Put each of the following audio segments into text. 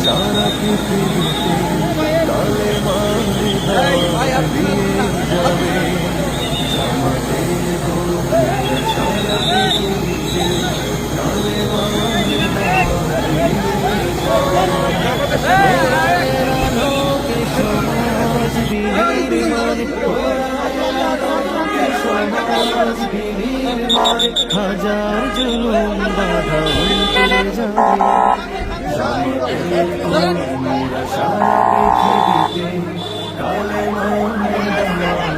সারা পৃথিবীতে কালেমার দাওয়াত দিয়ে যাবে। জামাতের কর্মীরা সারা পৃথিবীতে কালেমার দাওয়াত দিয়ে যাবে। কোরআনের আলোকে সমাজ বিনির্মাণ, কোরআনের আলোকে সমাজ বিনির্মাণ, হাজার জুলুম বাধা উল্টে যাবে। জামাতের কর্মীরা সারা পৃথিবীতে কালেমার দাওয়াত দিয়ে যাবে।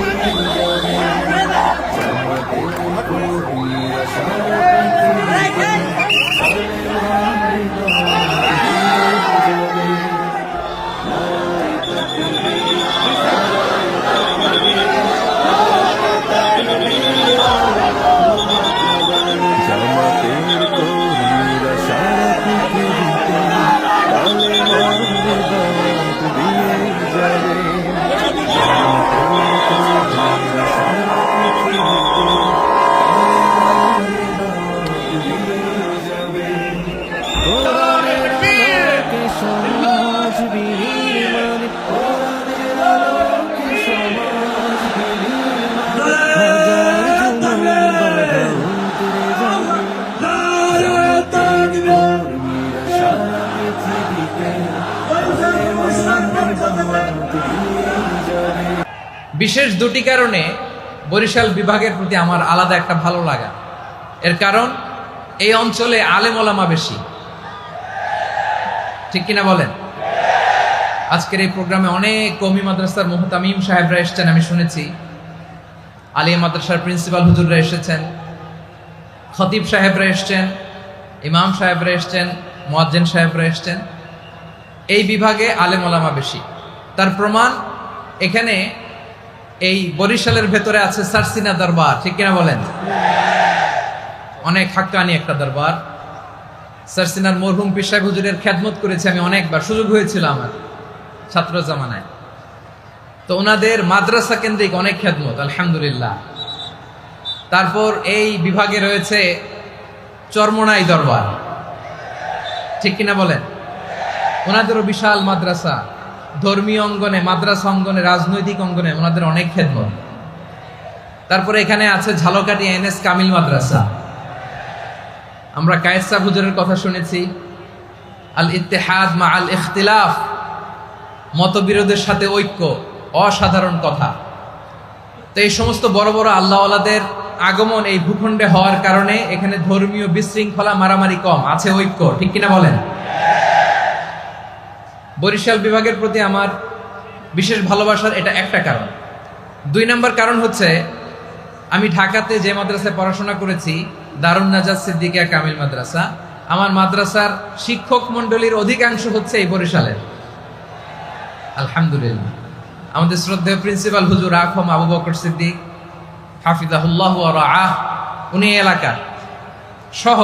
জামাতের কর্মীরা সারা পৃথিবীতে কালেমার দাওয়াত দিয়ে যাবে। জামাতের কর্মীরা সারা পৃথিবীতে কালেমার দাওয়াত দিয়ে যাবে। জামাতের কর্মীরা সারা পৃথিবীতে কালেমার দাওয়াত দিয়ে যাবে। কোরআনের আলোকে সমাজ বিনির্মাণ, কোরআনের আলোকে সমাজ বিনির্মাণ, হাজার জুলুম বাধা উল্টে যাবে। জামাতের কর্মীরা সারা পৃথিবীতে কালেমার দাওয়াত দিয়ে যাবে। বিশেষ দুটি কারণে বরিশাল বিভাগের প্রতি আমার আলাদা একটা ভালো লাগা। এর কারণ এই অঞ্চলে আলেম ওলামা বেশি, ঠিক কিনা বলেন? আজকের এই প্রোগ্রামে অনেক কওমি মাদ্রাসার মুহতামিম সাহেবরা এসেছেন, আমি শুনেছি। আলিয়া মাদ্রাসার প্রিন্সিপাল হুজুররা এসেছেন, খতিব সাহেবরা এসেছেন, ইমাম সাহেবরা এসেছেন, মুয়াজ্জিন সাহেবরা এসেছেন। এই বিভাগে আলেম ওলামা বেশি। তার প্রমাণ এখানে এই বরিশালের ভেতরে আছে সারসিনা দরবার, ঠিক কিনা বলেন? অনেক হাক্কানি একটা দরবার। সারসিনার মরহুম পীর সাহেব হুজুরের খেদমত করেছি আমি অনেকবার, সুযোগ হয়েছিল আমার ছাত্র জামানায়। তো ওনাদের মাদ্রাসা কেন্দ্রিক অনেক খেদমত, আলহামদুলিল্লাহ। তারপর এই বিভাগে রয়েছে চরমোনাই দরবার, ঠিক কিনা বলেন? ওনাদেরও বিশাল মাদ্রাসা, ধর্মীয় অঙ্গনে, মাদ্রাসা অঙ্গনে, রাজনৈতিক অঙ্গনে ওনাদের অনেক খেদমত। তারপরে এখানে আছে ঝালকাঠি এনএস কামিল মাদ্রাসা। আমরা কায়েস সাহেব হুজুরের কথা শুনেছি, আল ইত্তেহাদ মা আল ইখতিলাফ, মতবিরোধের সাথে ঐক্য, অসাধারণ কথা। তো এই সমস্ত বড় বড় আল্লাহওয়ালাদের আগমন এই ভূখণ্ডে হওয়ার কারণে এখানে ধর্মীয় বিশৃঙ্খলা, মারামারি কম, আছে ঐক্য, ঠিক কিনা বলেন? বরিশাল বিভাগের প্রতি আমার বিশেষ ভালোবাসার এটা একটা কারণ। 2 নম্বর কারণ হচ্ছে আমি ঢাকাতে যে মাদ্রাসায় পড়াশোনা করেছি, দারুন নাজাত সিদ্দিকিয়া কামিল মাদ্রাসা, আমার মাদ্রাসার শিক্ষক মন্ডলীর অধিকাংশ হচ্ছে এই বরিশালের, আলহামদুলিল্লাহ। আমাদের শ্রদ্ধেয় প্রিন্সিপাল হুজুর আখম আবু বকর সিদ্দিক হাফিজাহুল্লাহ ওয়া রাআহ, উনি এলাকার সহ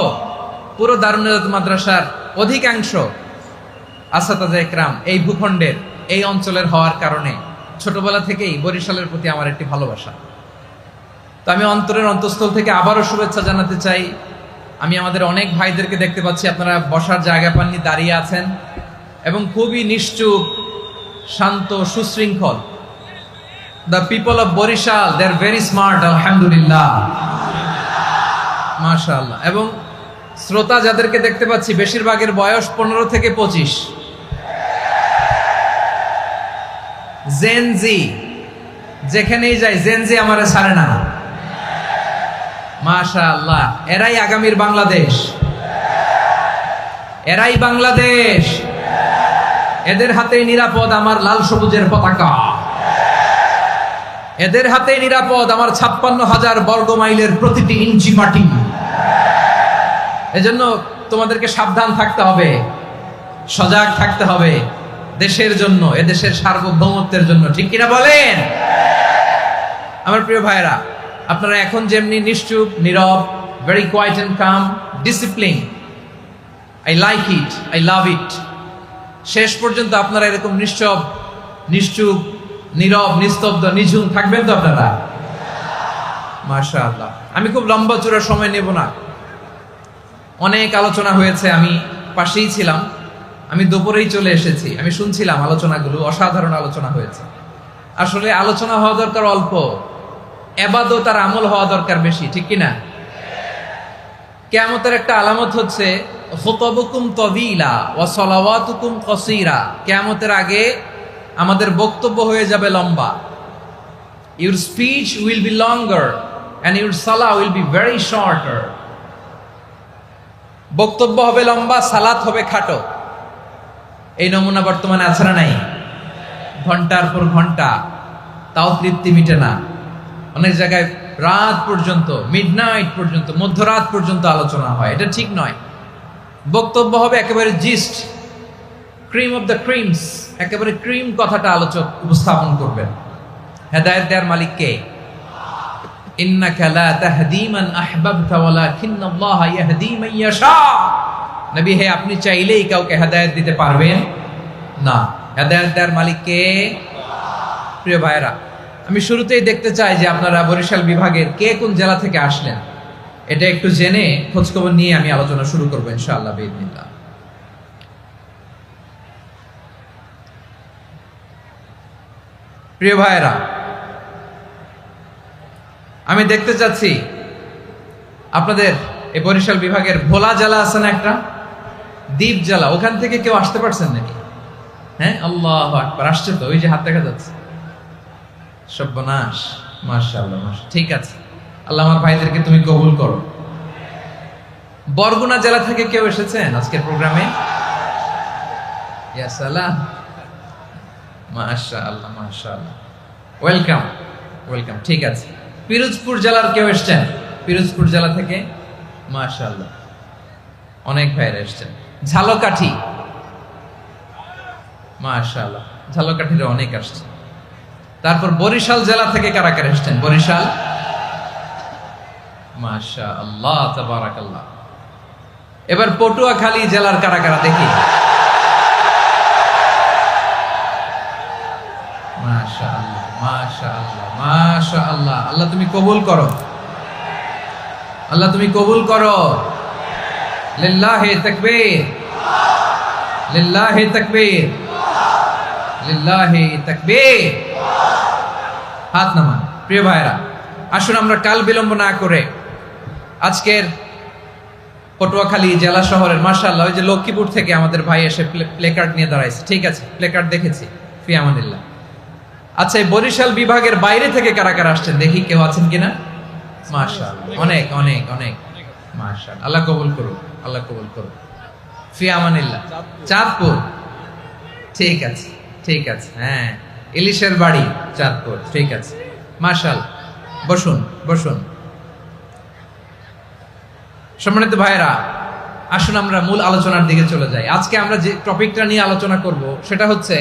পুরো দারুন নাজাত মাদ্রাসার অধিকাংশ আসাতাজা ইকরাম এই ভূখণ্ডের, এই অঞ্চলের হওয়ার কারণে ছোটবেলা থেকেই বরিশালের প্রতি আমার একটি ভালোবাসা। তো আমি অন্তরের অন্তঃস্থল থেকে আবারও শুভেচ্ছা জানাতে চাই। আমি আমাদের অনেক ভাইদেরকে দেখতে পাচ্ছি, আপনারা বসার জায়গা পাননি, দাঁড়িয়ে আছেন এবং খুবই নিশ্চুপ, শান্ত, সুশৃঙ্খল। The people of Barishal, they are very smart, আলহামদুলিল্লাহ, মাশাআল্লাহ। এবং শ্রোতা যাদেরকে দেখতে পাচ্ছি, বেশিরভাগের বয়স 15 থেকে 25। জেনজি, যেখানেই যাই জেনজি আমারে ছাড়ে না, মাশাআল্লাহ। এরাই আগামীর বাংলাদেশ, এরাই বাংলাদেশ। এদের হাতেই নিরাপদ আমার লাল সবুজের পতাকা, এদের হাতেই নিরাপদ আমার 56,000 বর্গ মাইলের প্রতিটি ইঞ্চি মাটি। এজন্য তোমাদেরকে সাবধান থাকতে হবে, সজাগ থাকতে হবে দেশের জন্য, এদেশের সার্বভৌমত্বের জন্য, ঠিক কিনা বলেন? আমার প্রিয় ভাইরা, আপনারা এখন যেমনি নিশ্চুপ, নীরব, very quiet and calm, discipline, I like it, I love it. শেষ পর্যন্ত আপনারা এরকম নিশ্চুপ, নীরব, নিস্তব্ধ, নিঝুম থাকবেন তো আপনারা? মাশাআল্লাহ। আমি খুব লম্বা চূড়া সময় নেব না, অনেক আলোচনা হয়েছে, আমি পাশেই ছিলাম। আমি দুপুরেই চলে এসেছি, আমি শুনছিলাম আলোচনাগুলো, অসাধারণ আলোচনা হয়েছে। আসলে আলোচনা হওয়া দরকার অল্প, ইবাদত আর আমল হওয়া দরকার বেশি, ঠিক কিনা? কিয়ামতের একটা আলামত হচ্ছে খুতাবুকুম তাওয়িলা ওয়া সালাওয়াতুকুম কাসীরা। কিয়ামতের আগে আমাদের বক্তব্য হয়ে যাবে লম্বা। Your speech will be longer and your salah will be very shorter. বক্তব্য হবে লম্বা, সালাত হবে খাটো। এই নমুনা বর্তমানে আছে না নাই? ঘন্টার পর ঘন্টা, তাও তৃপ্তি মিটে না। অনেক জায়গায় রাত পর্যন্ত, মিডনাইট পর্যন্ত, মধ্যরাত পর্যন্ত আলোচনা হয়। এটা ঠিক নয়। বক্তব্য হবে একেবারে gist, cream of the creams, একেবারে ক্রিম কথাটা আলোচক উপস্থাপন করবেন। হেদায়েত দেওয়ার মালিক কে? ইন্নাকা লা তাহদি মান আহবাবতা ওয়ালাকিন্নাল্লাহা ইয়াহদি মান ইয়াশা। নবী হে, আপনি চাইলেই কাউকে হেদায়েত দিতে পারবেন না। হেদায়েত দেওয়ার মালিক কে? প্রিয় ভাইরা, আমি শুরুতেই দেখতে চাই যে আপনারা বরিশাল বিভাগের কে কোন জেলা থেকে আসলেন, এটা একটু জেনে খোঁজখবর নিয়ে আমি আলোচনা শুরু করবো ইনশাআল্লাহ বিইذنিল্লাহ। প্রিয় ভাইরা, আমি দেখতে চাচ্ছি আপনাদের এই বরিশাল বিভাগের ভোলা জেলা আছে না একটা, দ্বীপ জেলা, ওখান থেকে কেউ আসতে পারছেন নাকি? হ্যাঁ, আল্লাহু আকবার, আসছে তো, ওই যে হাত দেখা যাচ্ছে। সর্বনাশ, মাশাআল্লাহ, মাশাআল্লাহ, ঠিক আছে। আল্লাহ আমার ভাইদেরকে তুমি কবুল করো। বরগুনা জেলা থেকে কেউ এসেছেন আজকের প্রোগ্রামে? ইয়া সালাম, মাশাআল্লাহ, মাশাআল্লাহ, ওয়েলকাম, ওয়েলকাম, ঠিক আছে। পিরোজপুর জেলার কেউ এসেছেন? পিরোজপুর জেলা থেকে মাশাআল্লাহ অনেক ভাইরা এসেছেন। ঝালকাঠি, মাশাআল্লাহ, ঝালকাঠির অনেক আসছে। তারপর বরিশাল জেলা থেকে কারা কারা এসেছেন? বরিশাল, মাশাআল্লাহ, তাবারাকাল্লাহ। এবার পটুয়াখালী জেলার কারা কারা দেখি? মাশাআল্লাহ, মাশাআল্লাহ, মাশাআল্লাহ। আল্লাহ তুমি কবুল করো, আল্লাহ তুমি কবুল করো। লিল্লাহি তাকবীর, লিল্লাহি তাকবীর, লিল্লাহি তাকবীর। হাত নামান। প্রিয় ভাইরা, আসুন আমরা কাল বিলম্ব না করে আজকের পটুয়াখালী জেলা শহরের, মাশাআল্লাহ, ওই যে লক্ষ্মীপুর থেকে আমাদের ভাই এসে প্লেকার্ড নিয়ে দাঁড়াইছে, ঠিক আছে, প্লেকার্ড দেখেছি, ফি আমানিল্লাহ। আচ্ছা, এই বরিশাল বিভাগের বাইরে থেকে কারা কারা আসছেন দেখি, কেউ আছেন কিনা? মাশাআল্লাহ, অনেক অনেক অনেক, মাশাআল্লাহ, আল্লাহ কবুল করুন, আল্লাহ কবুল করুন, ফি আমানিল্লাহ। চাঁদপুর, ঠিক আছে, ঠিক আছে, হ্যাঁ, ইলিশের বাড়ি চাঁদপুর, ঠিক আছে, মাশাআল্লাহ। বসুন, বসুন। সম্মানিত ভাইরা, আসুন আমরা মূল আলোচনার দিকে চলে যাই। আজকে আমরা যে টপিকটা নিয়ে আলোচনা করব সেটা হচ্ছে,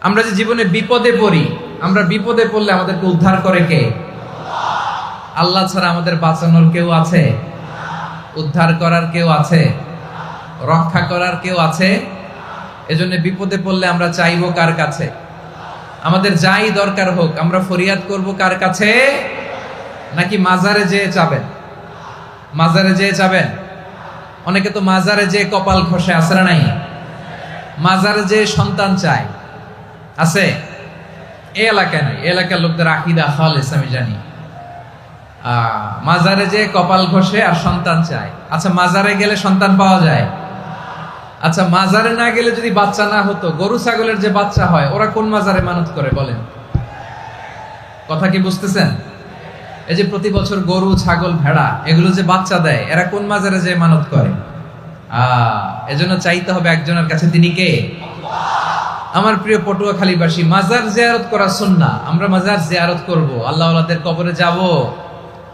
আমরা যে জীবনে বিপদে পড়ি, আমরা বিপদে পড়লে আমাদেরকে উদ্ধার করে কে? আল্লাহ ছাড়া আমাদের বাঁচানোর কেউ আছে? উদ্ধার করার কেউ আছে? রক্ষা করার কেউ আছে? এজন্য বিপদে পড়লে আমরা চাইবো কার কাছে? আমাদের যাই দরকার হোক আমরা ফরিয়াদ করব কার কাছে? নাকি মাজারে যেয়ে চাবেন? মাজারে যেয়ে চাবেন? অনেকে তো মাজারে যেয়ে কপাল ঘষে, আছে না নাই? মাজারে যেয়ে সন্তান চায়, আছে? এই এলাকায় নাই, এলাকার লোকদের আকীদা খালেস আমি জানি। মাজারে যেয়ে কপাল ঘষে আর সন্তান চায়। আচ্ছা, মাজারে গেলে সন্তান পাওয়া যায়? আচ্ছা, মাজারে না গেলে যদি বাচ্চা না হতো, গরু ছাগলের যে বাচ্চা হয় ওরা কোন মাজারে মানত করে বলেন? কথা কি বুঝতেছেন? এই যে প্রতি বছর গরু, ছাগল, ভেড়া এগুলো যে বাচ্চা দেয়, এরা কোন মাজারে যে মানত করে? এজন্য চাইতে হবে একজনের কাছে, তিনি কে? আমার প্রিয় পটুয়াখালীবাসী, মাজার জিয়ারত করা সুন্নাহ। আমরা মাজার জিয়ারত করব, আল্লাহ ওয়ালাদের কবরে যাব,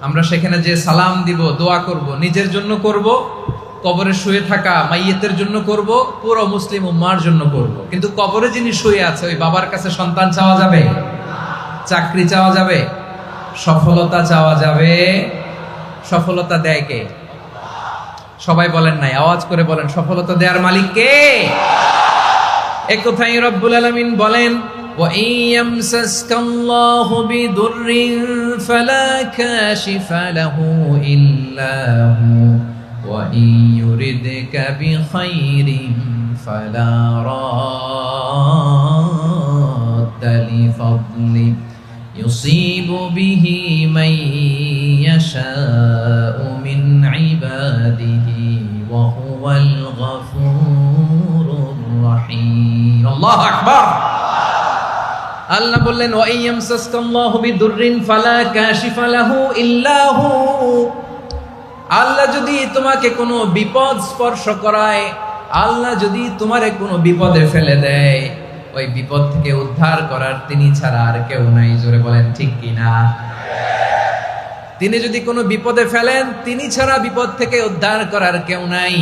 আমরা সেখানে যে সালাম দিব, দোয়া করব, নিজের জন্য করব, কবরে শুয়ে থাকা মাইয়েতের জন্য করব, পুরো মুসলিম উম্মার জন্য করব। কিন্তু কবরে যিনি শুয়ে আছে ওই বাবার কাছে সন্তান চাওয়া যাবে? চাকরি চাওয়া যাবে? সফলতা চাওয়া যাবে? সফলতা দেয় কে? সবাই বলেন নাই, আওয়াজ করে বলেন, সফলতা দেওয়ার মালিক কে? এক কথাই রব্বুল আলামিন বলেন, ওয়া ইয়ামসাসকাল্লাহু বিদুররিন ফালা কাশিফা লাহু ইল্লা হু ওয়া وإن يردك بخير فلا راد لفضله يصيب به من يشاء من عباده وهو الغفور الرحيم الله أكبر আল্লাহ বললেন ওয়া ইয়ামসাসকাল্লাহু বিদুররিন ফালা কাশিফা লাহু ইল্লা হু। আল্লাহ যদি তোমাকে কোনো বিপদ স্পর্শ করায়, আল্লাহ যদি তোমারে কোনো বিপদে ফেলে দেয়, ওই বিপদ থেকে উদ্ধার করার তিনি ছাড়া আর কেউ নাই। জোরে বলেন ঠিক কিনা? তিনি যদি কোনো বিপদে ফেলেন, তিনি ছাড়া বিপদ থেকে উদ্ধার করার কেউ নাই।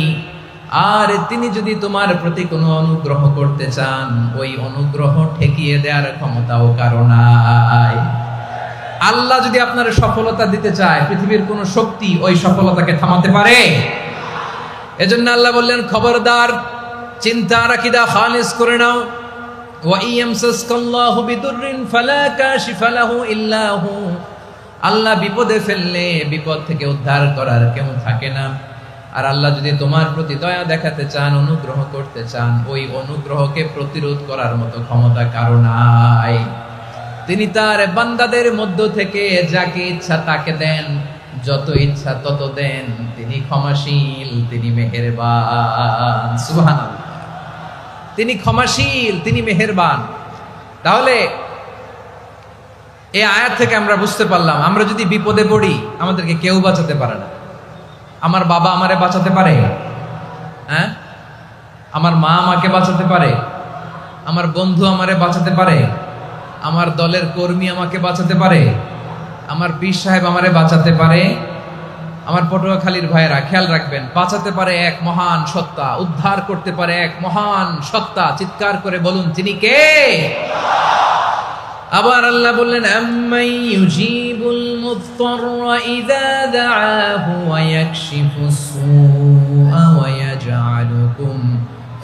আর তিনি যদি তোমার প্রতি কোনো অনুগ্রহ করতে চান, ওই অনুগ্রহ ঠেকিয়ে দেওয়ার ক্ষমতাও কারো নাই। আল্লাহ যদি আপনার সফলতা দিতে চায়, পৃথিবীর কোনো শক্তি ওই সফলতাকে থামাতে পারে? এজন্য আল্লাহ বললেন, খবরদার, চিন্তা রাখিদা খালিস করে নাও। ওয়া ইয়ামসাসকাল্লাহু বিদুররিন ফালা কাশিফা লাহু ইল্লা হু। আল্লাহ বিপদে ফেললে বিপদ থেকে উদ্ধার করার কেউ থাকে না। আর আল্লাহ যদি তোমার প্রতি দয়া দেখাতে চান, অনুগ্রহ করতে চান, ওই অনুগ্রহকে প্রতিরোধ করার মতো ক্ষমতা কারো নাই। তিনি তার বান্দাদের মধ্য থেকে যাকে ইচ্ছা তাকে দেন, যত ইচ্ছা তত দেন। তিনি ক্ষমাশীল, তিনি মেহেরবান। সুবহানাল্লাহ। তিনি ক্ষমাশীল, তিনি মেহেরবান। তাহলে এই আয়াত থেকে আমরা বুঝতে পারলাম, আমরা যদি বিপদে পড়ি আমাদেরকে কেউ বাঁচাতে পারে না। আমার বাবা আমারে বাঁচাতে পারে? হ্যাঁ? আমার মা আমাকে বাঁচাতে পারে? আমার বন্ধু আমারে বাঁচাতে পারে? আমার দলের কর্মী আমাকে বাঁচাতে পারে? আমার পীর সাহেব আমারে বাঁচাতে পারে? আমার পটুয়াখালীর ভাইয়েরা খেয়াল রাখবেন, বাঁচাতে পারে এক মহান সত্তা, উদ্ধার করতে পারে এক মহান সত্তা। চিৎকার করে বলুন, তিনি কে? আবার আল্লাহ বললেন, আম্মাই ইউজিবুল মুযতাররা ইযা দাআহু ওয়া ইয়াকশিফুস সুআ ওয়া ইয়াজআলুকুম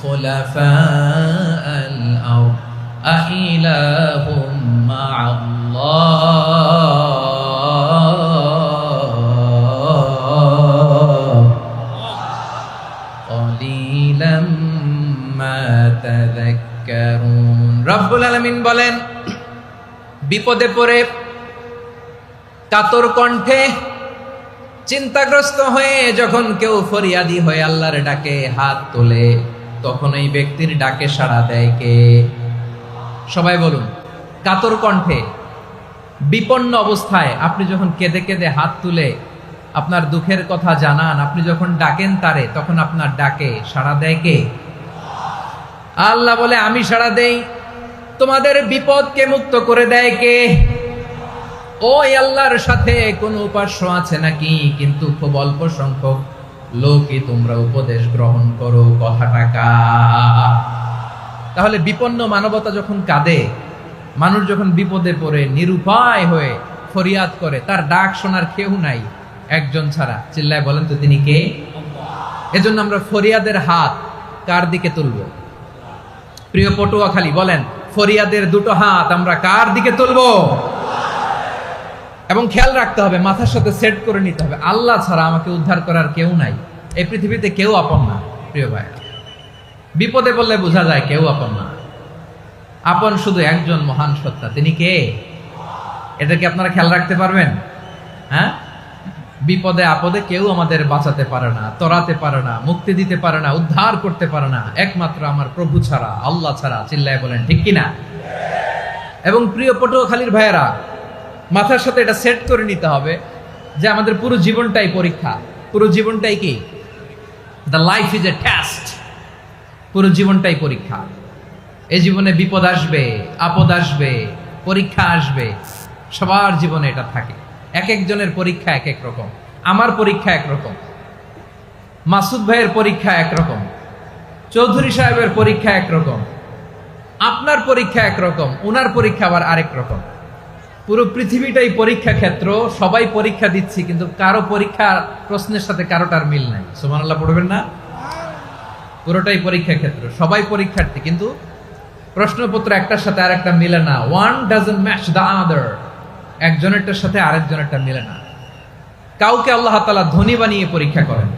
খুলাফাআল আরদ আইলাহুম মা'আল্লাহ ক্বালিলাম মা তাযাক্কারুন। রব্বুল আলামিন বলেন, বিপদে পড়ে কাতর কণ্ঠে চিন্তাগ্রস্ত হয়ে যখন কেউ ফরিয়াদি হয়ে আল্লাহর ডাকে হাত তোলে, তখন এই ব্যক্তির ডাকে সাড়া দেয় কে? সবাই বলুন। কাতর কণ্ঠে বিপন্ন অবস্থায় আপনি যখন কেঁদে কেঁদে হাত তুলে আপনার দুঃখের কথা জানান, আপনি যখন ডাকেন তারে, তখন আপনার ডাকে সাড়া দেয় কে? আল্লাহ বলে, আমি সাড়া দেই। তোমাদের বিপদকে মুক্ত করে দেয় কে? ওই আল্লাহর সাথে কোন উপাস্য আছে নাকি? কিন্তু খুব অল্প সংখ্যক লোকই তোমরা উপদেশ গ্রহণ করো। কথাটা কার? তাহলে বিপন্ন মানবতা যখন কাঁদে, মানুষ যখন বিপদে পড়ে নিরুপায় হয়ে ফরিয়াদ করে, তার ডাক শোনার কেউ নাই একজন ছাড়া। চিল্লায় বলেন তো, তিনি কে? এজন্য আমরা ফরিয়াদের হাত কার দিকে তুলব? প্রিয় পটুয়াখালী বলেন, ফরিয়াদের দুটো হাত আমরা কার দিকে তুলবো? এবং খেয়াল রাখতে হবে, মাথার সাথে সেট করে নিতে হবে, আল্লাহ ছাড়া আমাকে উদ্ধার করার কেউ নাই। এই পৃথিবীতে কেউ আপন না। প্রিয় ভাই, বিপদে বললে বোঝা যায় কেউ আপন না। আপন শুধু একজন মহান সত্তা, তিনি কে? এটা কি আপনারা খেয়াল রাখতে পারবেন? হ্যাঁ, বিপদে আপদে কেউ আমাদের বাঁচাতে পারে না, তরাতে পারে না, মুক্তি দিতে পারে না, উদ্ধার করতে পারে না, একমাত্র আমার প্রভু ছাড়া, আল্লাহ ছাড়া। চিল্লায় বলেন ঠিক কিনা? এবং প্রিয় পটুয়াখালীর ভাইয়েরা, মাথার সাথে এটা সেট করে নিতে হবে যে আমাদের পুরো জীবনটাই পরীক্ষা। পুরো জীবনটাই কি? The life is a test. পুরো জীবনটাই পরীক্ষা। এই জীবনে বিপদ আসবে, আপদ আসবে, পরীক্ষা আসবে, সবার জীবনে এটা থাকে। এক একজনের পরীক্ষা এক এক রকম। আমার পরীক্ষা একরকম, মাসুদ ভাইয়ের পরীক্ষা একরকম, চৌধুরী সাহেবের পরীক্ষা একরকম, আপনার পরীক্ষা একরকম, উনার পরীক্ষা আবার আরেক রকম। পুরো পৃথিবীটাই পরীক্ষা ক্ষেত্র, সবাই পরীক্ষা দিচ্ছি, কিন্তু কারো পরীক্ষা প্রশ্নের সাথে কারোটার মিল নাই। সুবহানাল্লাহ পড়বেন না? পুরোটাই পরীক্ষা ক্ষেত্র, সবাই পরীক্ষার্থী, কিন্তু প্রশ্নপত্র একটার সাথে আরেকটা মিলে না। One doesn't match the other. একজনেরটার সাথে আরেকজনেরটা মিলে না। কাউকে আল্লাহ তাআলা ধনী বানিয়ে পরীক্ষা করেন,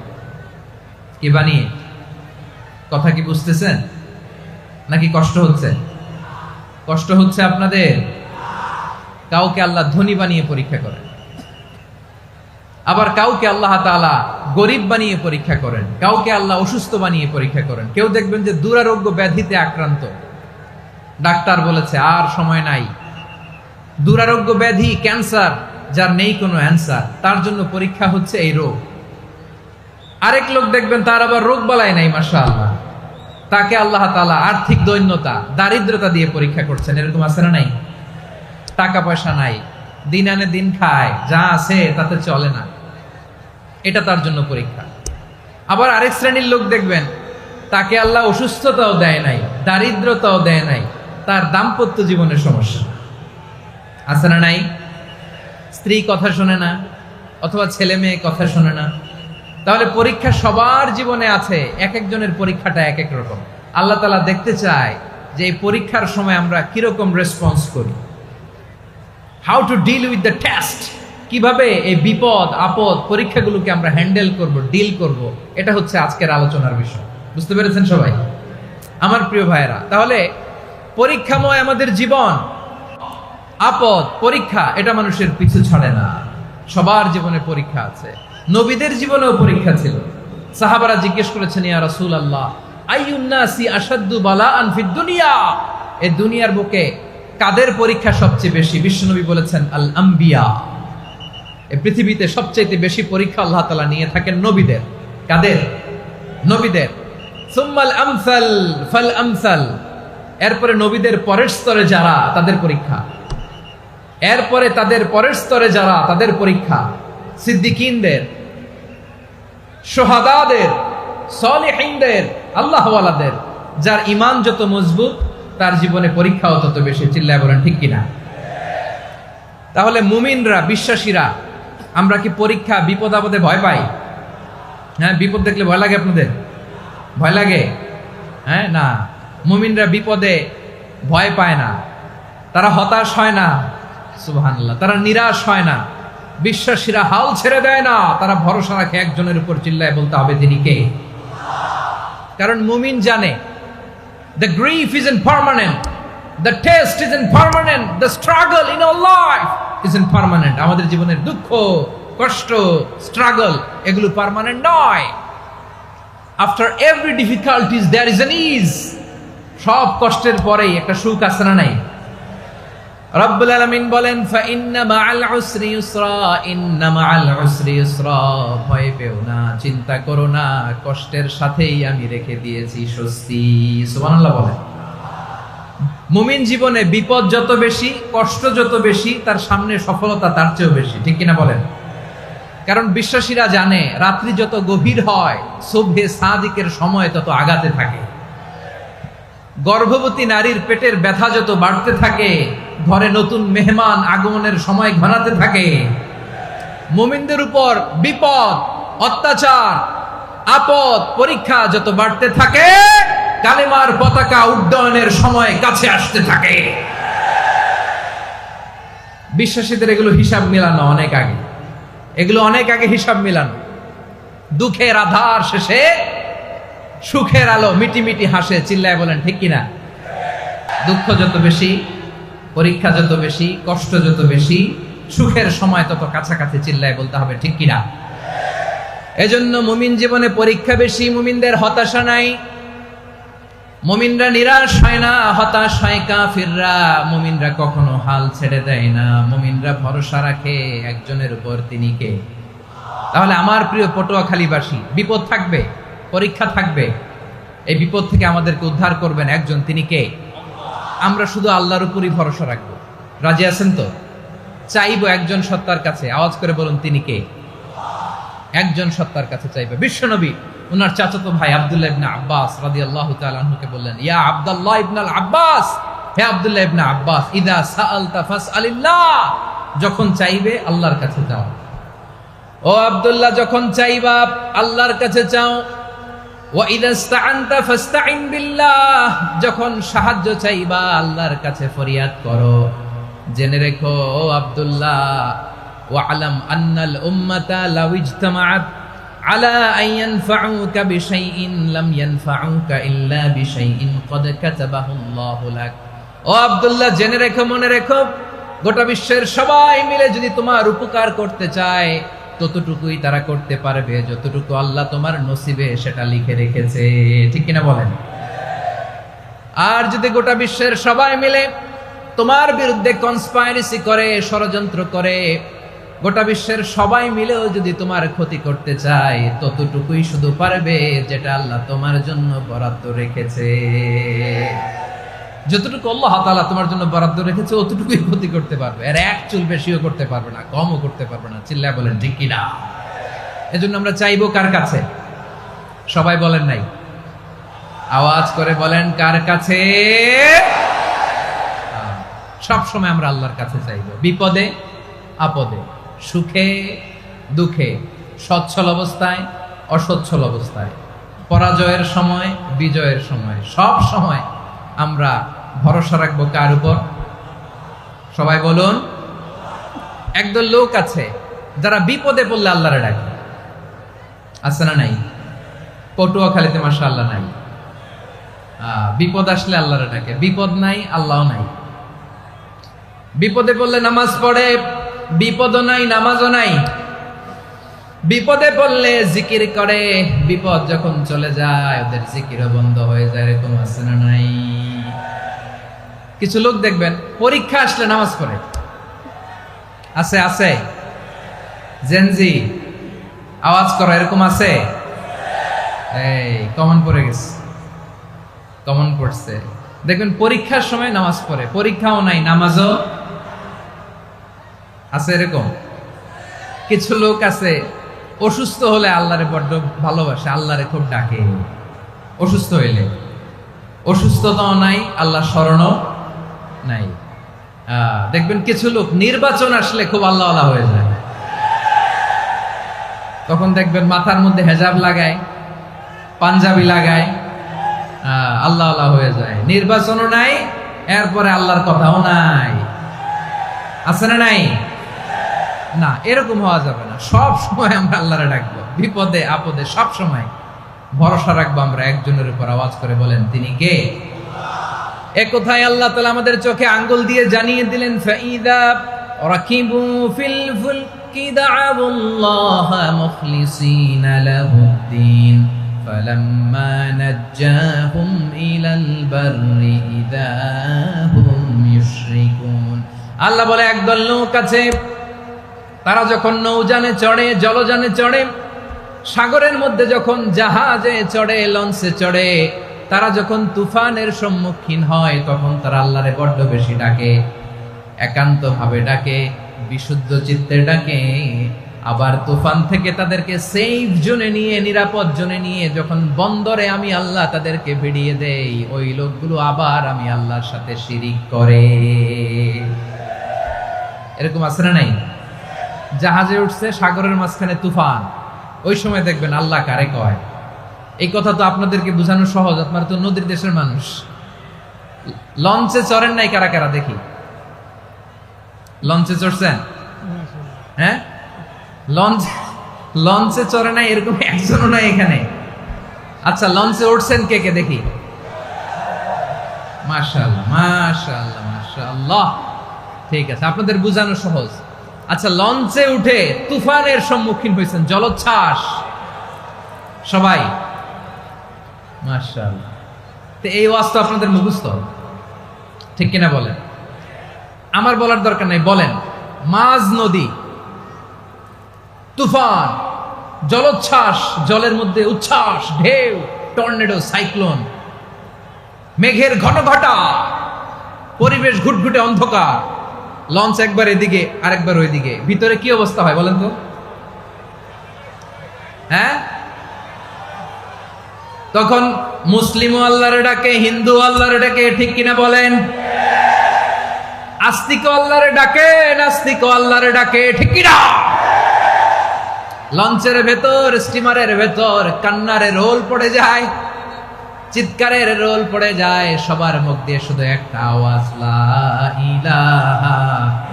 কি বানিয়ে? কথা কি বুঝতেছেন নাকি কষ্ট হচ্ছে? কষ্ট হচ্ছে আপনাদের? কাউকে আল্লাহ ধনী বানিয়ে পরীক্ষা করেন, আবার কাউকে আল্লাহ তাআলা গরিব বানিয়ে পরীক্ষা করেন, কাউকে আল্লাহ অসুস্থ বানিয়ে পরীক্ষা করেন। কেউ দেখবেন যে দুরারোগ্য ব্যাধিতে আক্রান্ত, ডাক্তার বলেছে আর সময় নাই, দুরারোগ্য ব্যাধি ক্যান্সার, যার নেই কোনো অ্যান্সার, তার জন্য পরীক্ষা হচ্ছে এই রোগ। আরেক লোক দেখবেন তার আবার রোগ বালাই নাই, মাশাআল্লাহ, তাকে আল্লাহ তাআলা আর্থিক দৈন্যতা, দারিদ্রতা দিয়ে পরীক্ষা করছেন। এরকম আছে না নাই? টাকা পয়সা নাই, দিন আনে দিন খায়, যা আছে তাতে চলে না, এটা তার জন্য পরীক্ষা। আবার আরেক শ্রেণীর লোক দেখবেন তাকে আল্লাহ অসুস্থতাও দেয় নাই, দারিদ্রতাও দেয় নাই, তার দাম্পত্য জীবনের সমস্যা আছে না নাই? স্ত্রী কথা শোনে না, অথবা ছেলে মেয়ে কথা শোনে না। তাহলে পরীক্ষা সবার জীবনে আছে, এক একজনের পরীক্ষাটা এক এক রকম। আল্লাহ তাআলা দেখতে চায় যে এই পরীক্ষার সময় আমরা কিরকম রেসপন্স করি, how to deal with the test, কিভাবে এই বিপদ আপদ পরীক্ষাগুলোকে আমরা হ্যান্ডেল করব, ডিল করব, এটা হচ্ছে আজকের আলোচনার বিষয়। বুঝতে পেরেছেন সবাই আমার প্রিয় ভাইয়েরা? তাহলে পরীক্ষাময় আমাদের জীবন, আপদ পরীক্ষা এটা মানুষের পিছু ছাড়ে না, সবার জীবনে পরীক্ষা আছে। নবীদের জীবনেও পরীক্ষা ছিল। সাহাবারা জিজ্ঞেস করেছেন, ইয়া রাসূলুল্লাহ, আইয়ুন নাসি আশাদ্দু বালাআন ফিদ দুনিয়া, এই দুনিয়ার বুকে কাদের পরীক্ষা সবচেয়ে বেশি? বিশ্বনবী বলেছেন, আল আম্বিয়া, এই পৃথিবীতে সবচেয়ে বেশি পরীক্ষা আল্লাহ তাআলা নিয়ে থাকেন নবীদের। কাদের? নবীদের। সুম্মাল আমসাল ফাল আমসাল, এরপরে নবীদের পরের স্তরে যারা, তাদের পরীক্ষা। এরপরে তাদের পরের স্তরে যারা, তাদের পরীক্ষা। সিদ্দিকিনদের, শুহাদাদের, সালিহিনদের, আল্লাহওয়ালাদের, যার ঈমান যত মজবুত তার জীবনে পরীক্ষাও তত বেশি। চিল্লায় বলেন ঠিক কিনা? তাহলে মুমিনরা, বিশ্বাসীরা, আমরা কি পরীক্ষা বিপদ আপদে ভয় পাই? হ্যাঁ, বিপদ দেখলে ভয় লাগে আপনাদের? ভয় লাগে? হ্যাঁ না, মুমিনরা বিপদে ভয় পায় না, তারা হতাশ হয় না, সুবহানাল্লাহ, তারা নিরাশ হয় না। বিশ্বাসীরা হাল ছেড়ে দেয় না, তারা ভরসা রাখে একজনের উপর। চিল্লায় বলতে হবে তিনি কে? কারণ মুমিন জানে the grief isn't permanent, the test isn't permanent, the struggle in our life isn't permanent. আমাদের জীবনের দুঃখ, কষ্ট, স্ট্রাগল এগুলো পার্মানেন্ট নয়। after every difficulties there is an ease, সব কষ্টের পরেই একটা সুখ আছে না নাই? রব্বুল আলামিন বলেন, ফা ইন্না মাআল উসরি ইউসরা, ইন্না মাআল উসরি ইউসরা, ভয় পেও না, চিন্তা করো না, কষ্টের সাথেই আমি রেখে দিয়েছি স্বস্তি। সুবহানাল্লাহ বলেন। মুমিন জীবনে বিপদ যত বেশি, কষ্ট যত বেশি, তার সামনে সফলতা তার চেয়েও বেশি। ঠিক কিনা বলেন? কারণ বিশ্বাসীরা জানে রাত্রি যত গভীর হয়, সুবহে সাদিকের সময় তত আগাতে থাকে। গর্ভবতী নারীর পেটের ব্যথা যত বাড়তে থাকে, ঘরে নতুন মেহমান আগমনের সময় ঘনাতে থাকে। মুমিনদের উপর বিপদ, অত্যাচার, আপদ, পরীক্ষা যত বাড়তে থাকে, কালেমার পতাকা উড্ডয়নের সময় কাছে আসতে থাকে। বিশ্বাসীদের এগুলো হিসাব মিলানো অনেক আগে, এগুলো অনেক আগে হিসাব মিলানো। দুঃখের আধার শেষে সুখের আলো মিটিমিটি হাসে। চিল্লায় বলেন ঠিক কিনা? দুঃখ যত বেশি, পরীক্ষা যত বেশি, কষ্ট যত বেশি, সুখের সময় তত কাছাকাছি। চিল্লায় বলতে হবে ঠিক কিনা? এজন্য মুমিন জীবনে পরীক্ষা বেশি, মুমিনদের হতাশা নাই, মুমিনরা নিরাশ হয় না, হতাশ হয় কাফিররা। মুমিনরা কখনো হাল ছেড়ে দেয় না, মুমিনরা ভরসা রাখে একজনের উপর, তিনি কে? তাহলে আমার প্রিয় পটুয়াখালীবাসী, বিপদ থাকবে, পরীক্ষা থাকবে, এই বিপদ থেকে আমাদেরকে উদ্ধার করবেন একজন, তিনি কে? আমরা শুধু আল্লাহর উপরই ভরসা রাখবো। রাজি আছেন তো? চাইবো একজন সত্তার কাছে, আওয়াজ করে বলুন তিনি কে? একজন সত্তার কাছে চাইবে। বিশ্বনবী ওনার চাচাতো ভাই আব্দুল্লাহ ইবনে আব্বাস রাদিয়াল্লাহু তাআলা আনহুকে বললেন, ইয়া আব্দুল্লাহ ইবনুল আব্বাস, হে আব্দুল্লাহ ইবনে আব্বাস, ইদা সাআলতা ফাসআলিল্লাহ, যখন চাইবে আল্লাহর কাছে যাও। ও আব্দুল্লাহ, যখন চাইবা আল্লাহর কাছে চাও। ওয়া ইদা ইসতাআনতা ফাসতাইন বিল্লাহ, যখন সাহায্য চাইবা আল্লাহর কাছে ফরিয়াদ করো। জেনে রেখো ও আব্দুল্লাহ, ওয়া আলাম আন্নাল উম্মাতা লাউ ইজতামাআত আলা আইয়ানফাউকা বিশাইইন লাম ইয়ানফাউকা ইল্লা বিশাইইন ক্বাদ কাতাবাহু আল্লাহু লাক। ও আব্দুল্লাহ, জেনে রেখো, মনে রেখো, গোটা বিশ্বের সবাই মিলে যদি তোমার উপকার করতে চায় ততটুকুই তারা করতে পারবে যতটুকু আল্লাহ তোমার নসিবে সেটা লিখে রেখেছে। ঠিক কিনা বলেন? আর যদি গোটা বিশ্বের সবাই মিলে তোমার বিরুদ্ধে কনস্পাইরেসি করে, ষড়যন্ত্র করে, গোটা বিশ্বের সবাই মিলেও যদি তোমার ক্ষতি করতে চায় ততটুকুই শুধু পারবে যেটা আল্লাহ তোমার জন্য বরাদ্দ রেখেছে। যতটুকু আল্লাহ তাআলা তোমার জন্য বরাদ্দ রেখেছে অতটুকুই ক্ষতি করতে পারবে, আর এক চুল বেশিও করতে পারবে না, কমও করতে পারবে না। চিল্লায় বলেন ঠিক কিনা? এজন্য আমরা চাইবো কার কাছে? সবাই বলেন নাই, আওয়াজ করে বলেন কার কাছে? সব সময় আমরা আল্লাহর কাছে চাইবো, বিপদে আপদে, সুখে দুঃখে, সচ্ছল অবস্থায় অসচ্ছল অবস্থায়, পরাজয়ের সময় বিজয়ের সময়, সব সময় আমরা ভরসা রাখবো কার উপর? সবাই বলুন। একদল লোক আছে যারা বিপদে পড়লে আল্লাহরে ডাকে, আছে না নাই? পটুয়াখালীতে মাশাআল্লাহ নাই। বিপদ আসলে আল্লাহরে ডাকে, বিপদ নাই আল্লাহ নাই। বিপদে পড়লে নামাজ পড়ে, বিপদও নাই নামাজও নাই। বিপদে পড়লে জিকির করে, বিপদ যখন চলে যায় ওদের জিকিরও বন্ধ হয়ে যায়। এরকম আছে না নাই? কিছু লোক দেখবেন পরীক্ষা আসলে নামাজ পড়ে, আছে আছে। জেনজি আওয়াজ করো, এরকম আছে? এই কমন পড়ে গেছে, কমন পড়ছে। দেখবেন পরীক্ষার সময় নামাজ পড়ে, পরীক্ষাও নাই নামাজও আছে। এরকম কিছু লোক আছে অসুস্থ হলে আল্লাহরে বড্ড ভালোবাসে, আল্লাহরে খুব ডাকে। অসুস্থ হইলে অসুস্থতাও নাই, আল্লাহ স্মরণও নাই। দেখবেন কিছু লোক নির্বাচন আসলে খুব আল্লাহওয়ালা হয়ে যায়, তখন দেখবেন মাথার মধ্যে হেজাব লাগায়, পাঞ্জাবি লাগায়, আল্লাহওয়ালা হয়ে যায়। নির্বাচনও নাই, এরপরে আল্লাহর কথাও নাই। আছে না নাই? না, এরকম হওয়া যাবে না। সব সময় আমরা আল্লাহরে ডাকবো, বিপদে আপদে সব সময় ভরসা রাখবো আমরা একজনের উপর। আওয়াজ করে বলেন তিনি কে? এ কথায় আল্লাহ তাআলা আমাদের চোখে আঙ্গুল দিয়ে জানিয়ে দিলেন, ফাইদা রাকিবু ফিল ফুলকি দা'আবুল্লাহ মুখলিসিনা লাহুদ্দিন ফালাম্মা নাজ্জাহুম ইলাল বাররি ইযা হুম ইউশরিকুন। আল্লাহ বলে একদল লোক আছে, তারা যখন নৌযানে চড়ে, জলযানে চড়ে, সাগরের মধ্যে যখন জাহাজে চড়ে, লঞ্চে চড়ে, তারা যখন তুফানের সম্মুখীন হয় তখন তারা আল্লাহরে বড্ড বেশি ডাকে, একান্ত ভাবে ডাকে, বিশুদ্ধ চিত্তে ডাকে। আবার তুফান থেকে তাদেরকে সেফ জোনে নিয়ে, নিরাপদ জোনে নিয়ে যখন বন্দরে আমি আল্লাহ তাদেরকে ভিড়িয়ে দেই, ওই লোকগুলো আবার আমি আল্লাহর সাথে শিরিক করে। এরকম আছে না নাই? জাহাজে উঠছে, সাগরের মাঝখানে তুফান, ওই সময় দেখবেন আল্লাহ কারে কয়। এই কথা তো আপনাদেরকে বোঝানো সহজ, আপনারা তো নদীর দেশের মানুষ। লঞ্চে চড়েন নাই কারা কারা? দেখি, লঞ্চে চড়ছেন? হ্যাঁ, লঞ্চে চড়ে নাই এরকম একজনও নাই এখানে। আচ্ছা, লঞ্চে উঠছেন কে কে? দেখি। মাশাআল্লাহ মাশাআল্লাহ মাশাআল্লাহ, ঠিক আছে, আপনাদের বোঝানো সহজ। আচ্ছা, লঞ্চে উঠে তুফানের সম্মুখীন হয়েছেন, জলোচ্ছ্বাস, সবাই? মাশাআল্লাহ। তো এই ওয়াজ তো আপনাদের মুখস্থ, ঠিক কিনা বলেন? আমার বলার দরকার নাই, বলেন। মাঝ নদী, তুফান, জলোচ্ছ্বাস, জলের মধ্যে উচ্ছ্বাস, ঢেউ, টর্নেডো, সাইক্লোন, মেঘের ঘনঘটা, পরিবেশ ঘুটঘুটে অন্ধকার, লঞ্চ একবার এদিকে আরেকবার ওইদিকে, ভিতরে কি অবস্থা হয় বলেন তো? হ্যাঁ, তখন মুসলিমও আল্লাহরে ডাকে, হিন্দু আল্লাহরে ডাকে, ঠিক কিনা বলেন? আস্তিক আল্লাহরে ডাকে, নাস্তিক আল্লাহরে ডাকে, ঠিক কিনা? লঞ্চের ভেতর, স্টিমারের ভেতর কান্নারে রোল পড়ে যায়, চিৎকারের রোল পড়ে যায়, সবার মুখ দিয়ে শুধু একটা আওয়াজ, লা ইলাহা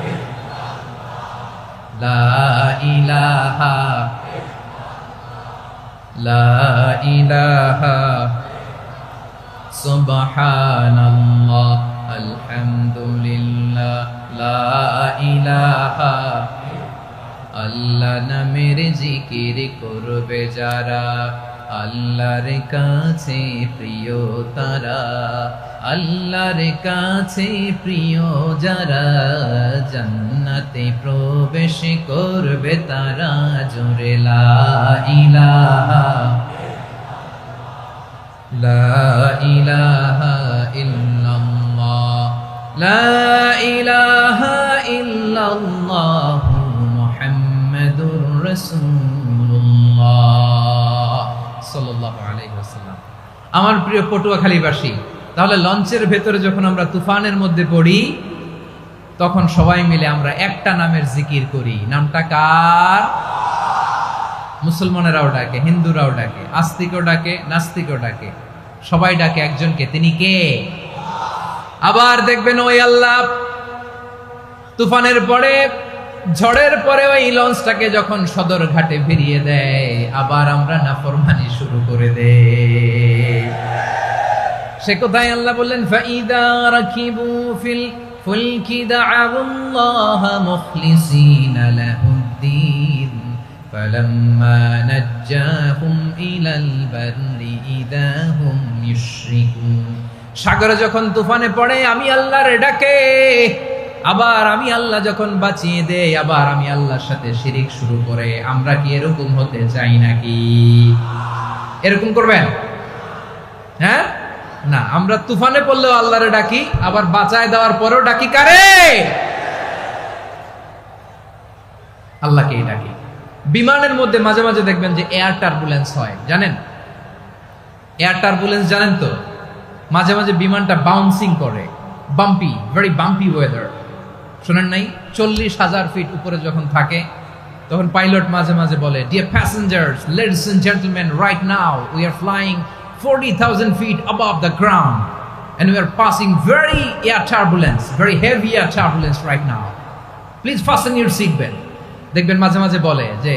ইল্লাল্লাহ, লা ইলাহা। লা ইলাহা সুবহানাল্লাহ আলহামদুলিল্লাহ লা ইলাহা আল্লাহ নামের জিকির করবে যারা আল্লাহর কাছে প্রিয় তারা আল্লাহর কাছে প্রিয় যারা জান্নাতে প্রবেশ করবে তারা জোরে লা ইলাহা লা ইলাহা ইল্লাল্লাহ লা ইলাহা ইল্লাল্লাহ মুহাম্মাদুর রাসূলুল্লাহ সাল্লাল্লাহু আলাইহি ওয়াসাল্লাম। আমার প্রিয় পটুয়াখালীবাসী, তাহলে লঞ্চের ভেতরে যখন আমরা তুফানের মধ্যে পড়ি তখন সবাই মিলে আমরা একটা নামের জিকির করি। নামটা কার? মুসলমানেরাও ডাকে, হিন্দুরাও ডাকে, আস্তিকও ডাকে, নাস্তিকও ডাকে, সবাই ডাকে একজনকে। তিনি কে? আবার দেখবেন ওই আল্লাহ তুফানের পরে, ঝড়ের পরে ওই লঞ্চটাকে যখন সদর ঘাটে ফিরিয়ে দেয়, আবার আমরা নাফরমানি শুরু করে দেই। সে কোথায় আল্লাহ বললেন, ফাইদা রাকিবু ফিল ফুলকি দা'আউল্লাহ মুখলিসিনা লাহুদ্দিন ফালাম্মা নাজ্জাহুম ইলাল বাররি ইযা হুম ইউশরিকুন। সাগরে যখন তুফানে পড়ে আমি আল্লাহর ডাকে, আবার আমি আল্লাহ যখন বাঁচিয়ে দেই, আবার আমি আল্লাহর সাথে শিরিক শুরু করে। আমরা কি এরকম হতে চাই নাকি? এরকম করবেন? হ্যাঁ না, আমরা তুফানে পড়লেও আল্লাহরে ডাকি, আবার বাঁচায় দেওয়ার পরেও ডাকি কারে? আল্লাহকেই ডাকি। বিমানের মধ্যে মাঝে মাঝে দেখবেন যে এয়ার টার্বুলেন্স হয়, জানেন? এয়ার টার্বুলেন্স জানেন তো? মাঝে মাঝে বিমানটা বাউন্সিং করে, বাম্পি, ভেরি বাম্পি ওয়েদার। শোনেন নাই? 40,000 ফিট উপরে যখন থাকে তখন পাইলট মাঝে মাঝে বলে, dear passengers, ladies and gentleman, right now we are flying 40,000 feet above the ground and we are passing very air turbulence, very heavy air turbulence right now. Please fasten your seat belt. দেখবেন মাঝে মাঝে বলে যে,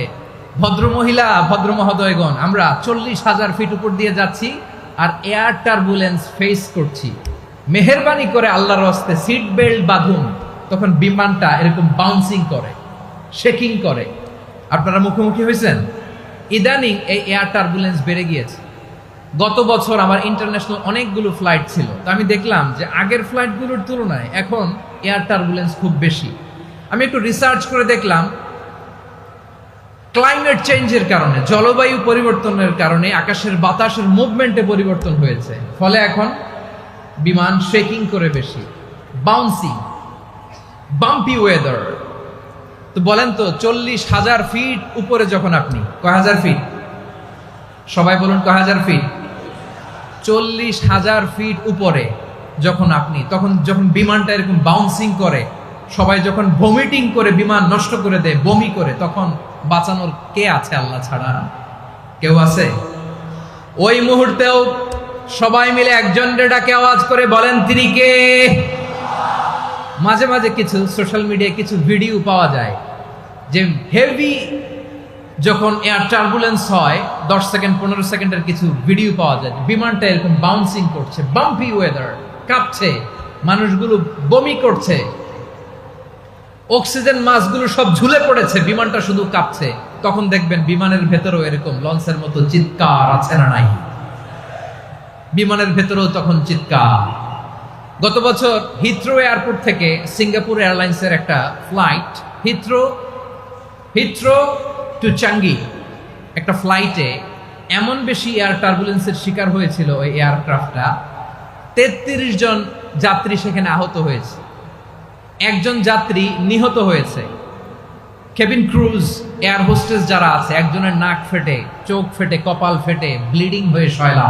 ভদ্র মহিলা, ভদ্র মহোদয়গণ, আমরা 40,000 ফিট উপর দিয়ে যাচ্ছি আর এয়ার টার্বুলেন্স ফেস করছি, মেহেরবানি করে আল্লাহর রাস্তে সিট বেল্ট বাঁধুন। তখন বিমানটা এরকম বাউন্সিং করে, শেকিং করে। আপনারা মুখোমুখি হয়েছেন? ইদানিং এই এয়ার টার্বুলেন্স বেড়ে গিয়েছে। গত বছর আমার ইন্টারন্যাশনাল অনেকগুলো ফ্লাইট ছিল, তো আমি দেখলাম যে আগের ফ্লাইটগুলোর তুলনায় এখন এয়ার টার্বুলেন্স খুব বেশি। আমি একটু রিসার্চ করে দেখলাম, ক্লাইমেট চেঞ্জের কারণে, জলবায়ু পরিবর্তনের কারণে আকাশের বাতাসের মুভমেন্টে পরিবর্তন হয়েছে, ফলে এখন বিমান শেকিং করে বেশি, বাউন্সিং, বাম্পি ওয়েদার। তো বলেন তো, 40,000 ফিট উপরে যখন আপনি, কয় হাজার ফিট? সবাই বলুন কয় হাজার ফিট? 40,000 ফিট উপরে যখন আপনি, তখন যখন বিমানটা এরকম বাউন্সিং করে, সবাই যখন ভমিটিং করে বিমান নষ্ট করে দেয়, বমি করে, তখন বাঁচানোর কে আছে আল্লাহ ছাড়া? কেউ আছে? ওই মুহূর্তেও সবাই মিলে একজনের ডাকে আওয়াজ করে বলেন, তিনি কে? মাঝে মাঝে কিছু সোশ্যাল মিডিয়ায় কিছু ভিডিও পাওয়া যায় যে হেভি যখন এয়ার টার্বুলেন্স হয়, 10 সেকেন্ড 15 সেকেন্ডের কিছু ভিডিও পাওয়া যায়, বিমানটা এরকম বাউন্সিং করছে, বাম্পি ওয়েদার, কাঁপছে, মানুষগুলো বমি করছে, অক্সিজেন মাস্কগুলো সব ঝুলে পড়েছে, বিমানটা শুধু কাঁপছে। তখন দেখবেন বিমানের ভেতরেও এরকম লঞ্চের মতো চিৎকার আছে না নাই? বিমানের ভেতরেও তখন চিৎকার। গত বছর হিথ্রো এয়ারপোর্ট থেকে সিঙ্গাপুর এয়ারলাইন্সের একটা ফ্লাইট, হিথ্রো টু চাঙ্গি, একটা ফ্লাইটে এমন বেশি এয়ার টার্বুলেন্সের শিকার হয়েছিল ওই এয়ারক্রাফটটা, 33 জন যাত্রী সেখানে আহত হয়েছে, একজন যাত্রী নিহত হয়েছে। কেবিন ক্রুজ, এয়ার হোস্টেস যারা আছে, একজনের নাক ফেটে, চোখ ফেটে, কপাল ফেটে, ব্লিডিং হয়ে শয়লা।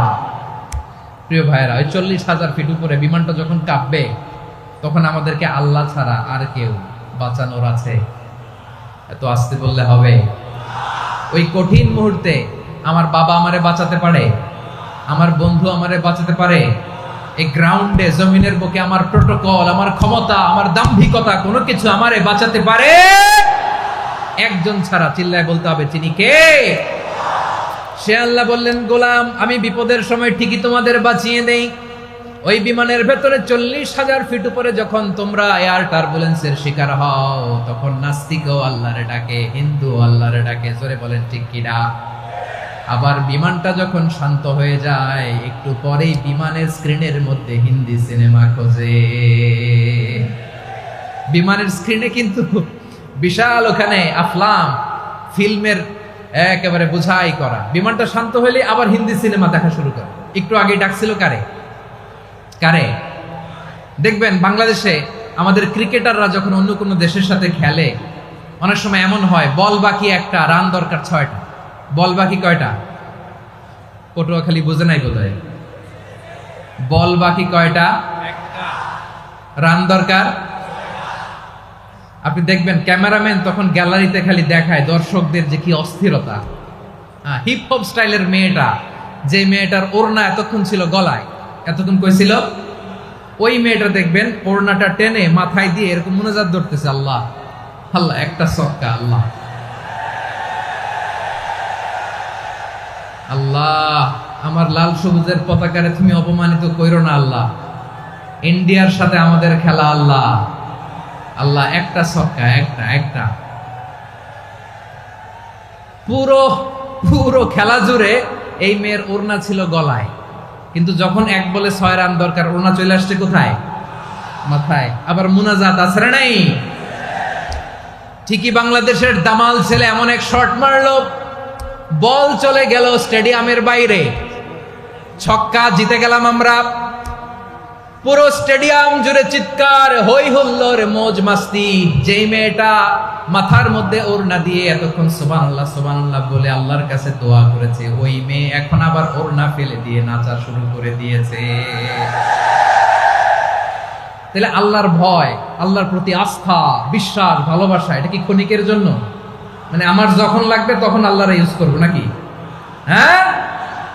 প্রিয় ভাইয়েরা, ওই 40,000 ফিট উপরে বিমানটা যখন কাঁপবে, তখন আমাদেরকে আল্লাহ ছাড়া আর কেউ বাঁচানোর আছে? এত আস্তে বললে হবে? ওই কঠিন মুহূর্তে আমার বাবা আমারে বাঁচাতে পারে, আমার বন্ধু আমারে বাঁচাতে পারে। এই গ্রাউন্ডে, জমিনের বুকে আমার প্রোটোকল, আমার ক্ষমতা, আমার দাম্ভিকতা, কোনো কিছু আমারে বাঁচাতে পারে? একজন ছাড়া। চিল্লায় বলতে হবে, তিনি কে? সে আল্লাহ বললেন, গোলাম আমি বিপদের সময় ঠিকই তোমাদের বাঁচিয়ে দেই। ওই বিমানের ভেতরে 40,000 ফিট উপরে যখন তোমরা এয়ার টার্বুলেন্সের শিকার হও, তখন নাস্তিকও আল্লাহরে ডাকে, হিন্দু আল্লাহরে ডাকে। জোরে বলেন ঠিক কিনা? আবার বিমানটা যখন শান্ত হয়ে যায়, একটু পরেই বিমানের স্ক্রিনের মধ্যে হিন্দি সিনেমা খোঁজে। বিমানের স্ক্রিনে কিন্তু বিশাল ওখানে আফলাম ফিল্মের একেবারে বোঝাই করা। বিমানটা শান্ত হলে আবার হিন্দি সিনেমা দেখা শুরু করে। একটু আগে ডাকছিল কারে কারে? দেখবেন বাংলাদেশে আমাদের ক্রিকেটাররা যখন অন্য কোনো দেশের সাথে খেলে, অনেক সময় এমন হয় বল বাকি একটা, রান দরকার 6টা। বল বাকি কয়টা? পটুয়াখালী বুঝে নাই বোধহয়। বল বাকি কয়টা? রান দরকার। আপনি দেখবেন ক্যামেরাম্যান তখন গ্যালারিতে খালি দেখায় দর্শকদের যে কি অস্থিরতা। হিপ হপ স্টাইলের মেয়েটা, যে মেয়েটার ওড়না এতক্ষণ ছিল গলায়, এতক্ষণ কইছিল, ওই মেয়েটা দেখবেন ওড়নাটা টেনে মাথায় দিয়ে এরকম মুনাজাত ধরতেছে, আল্লাহ আল্লাহ, একটা সক্কা, আল্লাহ আল্লাহ, আমার লাল সবুজের পতাকারে তুমি অপমানিত কইরো না আল্লাহ, ইন্ডিয়ার সাথে আমাদের খেলা আল্লাহ আল্লাহ, একটা সক্কা, একটা একটা। পুরো পুরো খেলা জুড়ে এই মেয়ের ওড়না ছিল গলায়, কিন্তু যখন 1 বলে 6 রান দরকার, ওড়না চলে আসছে কোথায়? মাথায়। আবার মুনাজাত আছে না নাই? ঠিকই বাংলাদেশের দামাল ছেলে এমন এক শট মারলো, বল চলে গেল স্টেডিয়ামের বাইরে, ছক্কা, জিতে গেলাম আমরা। পুরো স্টেডিয়াম জুড়ে চিৎকার, হই হুল্লোড়, মৌজ মাস্তি। যেই মেয়েটা মাথার মধ্যে ওড়না দিয়ে এতক্ষণ সুবহানাল্লাহ সুবহানাল্লাহ বলে আল্লাহর কাছে দোয়া করেছে, ওই মেয়ে এখন আবার ওড়না ফেলে দিয়ে নাচা শুরু করে দিয়েছে। তাহলে আল্লাহর ভয়, আল্লাহর প্রতি আস্থা, বিশ্বাস, ভালোবাসা, এটা কি ক্ষণিকের জন্য? মানে আমার যখন লাগবে তখন আল্লাহরা ইউজ করবো নাকি? হ্যাঁ,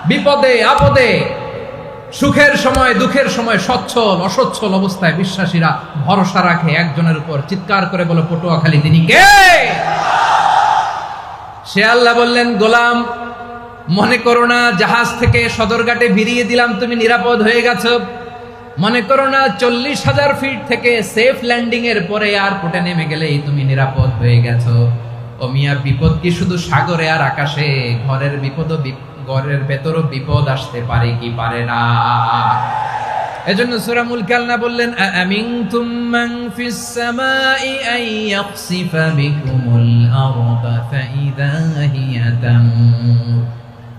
বিপদে আপদে, সুখের সময় দুঃখের সময়, সচ্ছল অসচ্ছল অবস্থায় বিশ্বাসীরা ভরসা রাখে একজনের উপর। চিৎকার করে বলো, পটুয়াখালী তিনি কে? সে আল্লাহ বললেন, গোলাম মনে করো না জাহাজ থেকে সদরঘাটে ভিড়িয়ে দিলাম তুমি নিরাপদ হয়ে গেছো। মনে করো না 40,000 ফিট থেকে সেফ ল্যান্ডিং এর পরে এয়ারপোর্টে নেমে গেলেই তুমি নিরাপদ হয়ে গেছো। ও মিয়া, বিপদ কি শুধু সাগরে আর আকাশে? ঘরের বিপদও, ঘরের ভেতরও বিপদ আসতে পারে কি পারে না? এজন্য সূরা মুলক আল্লাহ বললেন, আমিনতুম মান ফিস সামাই আন ইয়াখসিফা বিকুমুল আরদা ফাইদা হিয়া তামুর।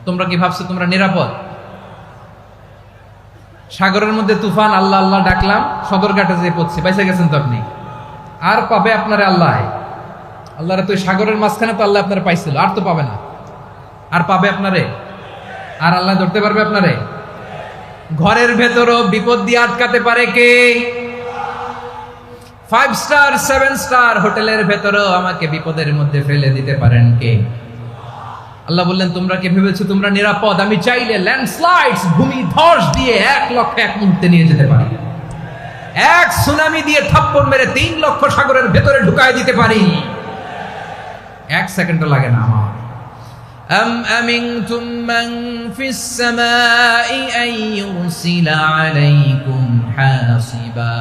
তোমরা কি ভাবছো তোমরা নিরাপদ? সাগরের মধ্যে তুফান, আল্লাহ আল্লাহ ডাকলাম, সদরঘাটে যেয়ে পড়ছি, বাইসে গেছেন তো আপনি। আর পাবে আপনারে আল্লাহ? আল্লাহরে তো সাগরের মাঝখানে তো আল্লাহ আপনারে পাইছিল, আর তো পাবে না। আর পাবে আপনারে? আর আল্লাহ ধরতে পারবে আপনারে? ঘরের ভেতরও বিপদ দিয়ে আটকাতে পারে কে? 5 স্টার 7 স্টার হোটেলের ভেতরও আমাকে বিপদের মধ্যে ফেলে দিতে পারেন কে? আল্লাহ বললেন, তোমরা কি ভেবেছো তোমরা নিরাপদ? আমি চাইলে ল্যান্ডস্লাইডস, ভূমি ধস দিয়ে 1 লক্ষ 1 মুহূর্তে নিয়ে যেতে পারি। এক সুনামি দিয়ে থাপ্পড় মেরে 3 লক্ষ সাগরের ভেতরে ঢুকায় দিতে পারি। 1 সেকেন্ডও লাগে না আমার। أم أمنتم من في السماء أن يرسل عليكم حاصبا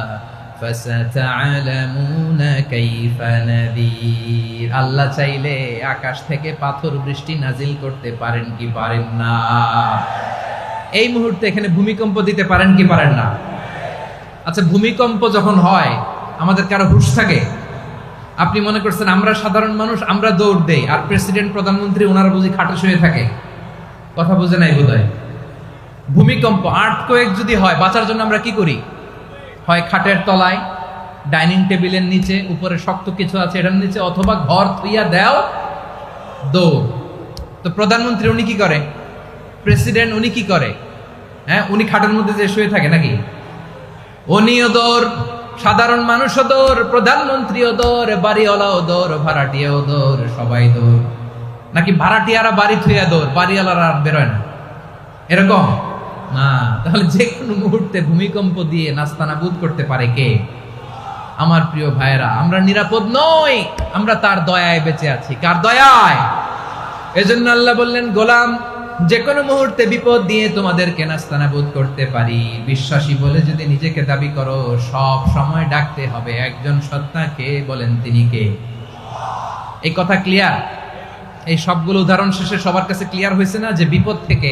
فستعلمون كيف نذير। আল্লাহ চাইলে আকাশ থেকে পাথর বৃষ্টি নাজিল করতে পারেন কি পারেন না? এই মুহূর্তে এখানে ভূমিকম্প দিতে পারেন কি পারেন না? আচ্ছা, ভূমিকম্প যখন হয় আমাদের কারো হুঁশ থাকে? আপনি মনে করছেন আমরা সাধারণ মানুষ, আমরা দৌড় দেই, আর প্রেসিডেন্ট প্রধানমন্ত্রী ওনারা বুঝি খাটে শুয়ে থাকে? কথা বুঝে নাই বোধহয়। ভূমিকম্প, আর্থকোয়েক যদি হয়, বাঁচার জন্য আমরা কি করি? হয় খাটের তলায়, ডাইনিং টেবিলের নিচে, উপরে শক্ত কিছু আছে এটার নিচে, অথবা ঘর থইয়া দেও দৌড়। তো প্রধানমন্ত্রী উনি কি করে? প্রেসিডেন্ট উনি কি করে? হ্যাঁ, উনি খাটের মধ্যে যে শুয়ে থাকে নাকি? উনিও দৌড়, সাধারণ মানুষও দৌড়, প্রধানমন্ত্রীও দৌড়, বাড়িওয়ালাও দৌড়, ভাড়াটিয়াও দৌড়, সবাই দৌড়। নাকি ভাড়াটিয়ারা বাড়ি থুইয়া দৌড়, বাড়িওয়ালারা আর বেরোয় না? এরকম না। তাহলে যে কোনো মুহূর্তে ভূমিকম্প দিয়ে নাস্তানাবুদ করতে পারে কে? আমার প্রিয় ভাইয়েরা, আমরা নিরাপদ নই, আমরা তার দয়ায় বেঁচে আছি। কার দয়ায়? এজন্য আল্লাহ বললেন, গোলাম যে কোনো মুহূর্তে বিপদ দিয়ে তোমাদেরকে নাস্তানাবুদ করতে পারি। বিশ্বাসী বলে যদি নিজেকে দাবি করো, সব সময় ডাকতে হবে একজন সত্তাকে। বলেন তিনি কে? এই কথা ক্লিয়ার? এই সবগুলো উদাহরণ শেষে সবার কাছে ক্লিয়ার হয়েছে না যে বিপদ থেকে,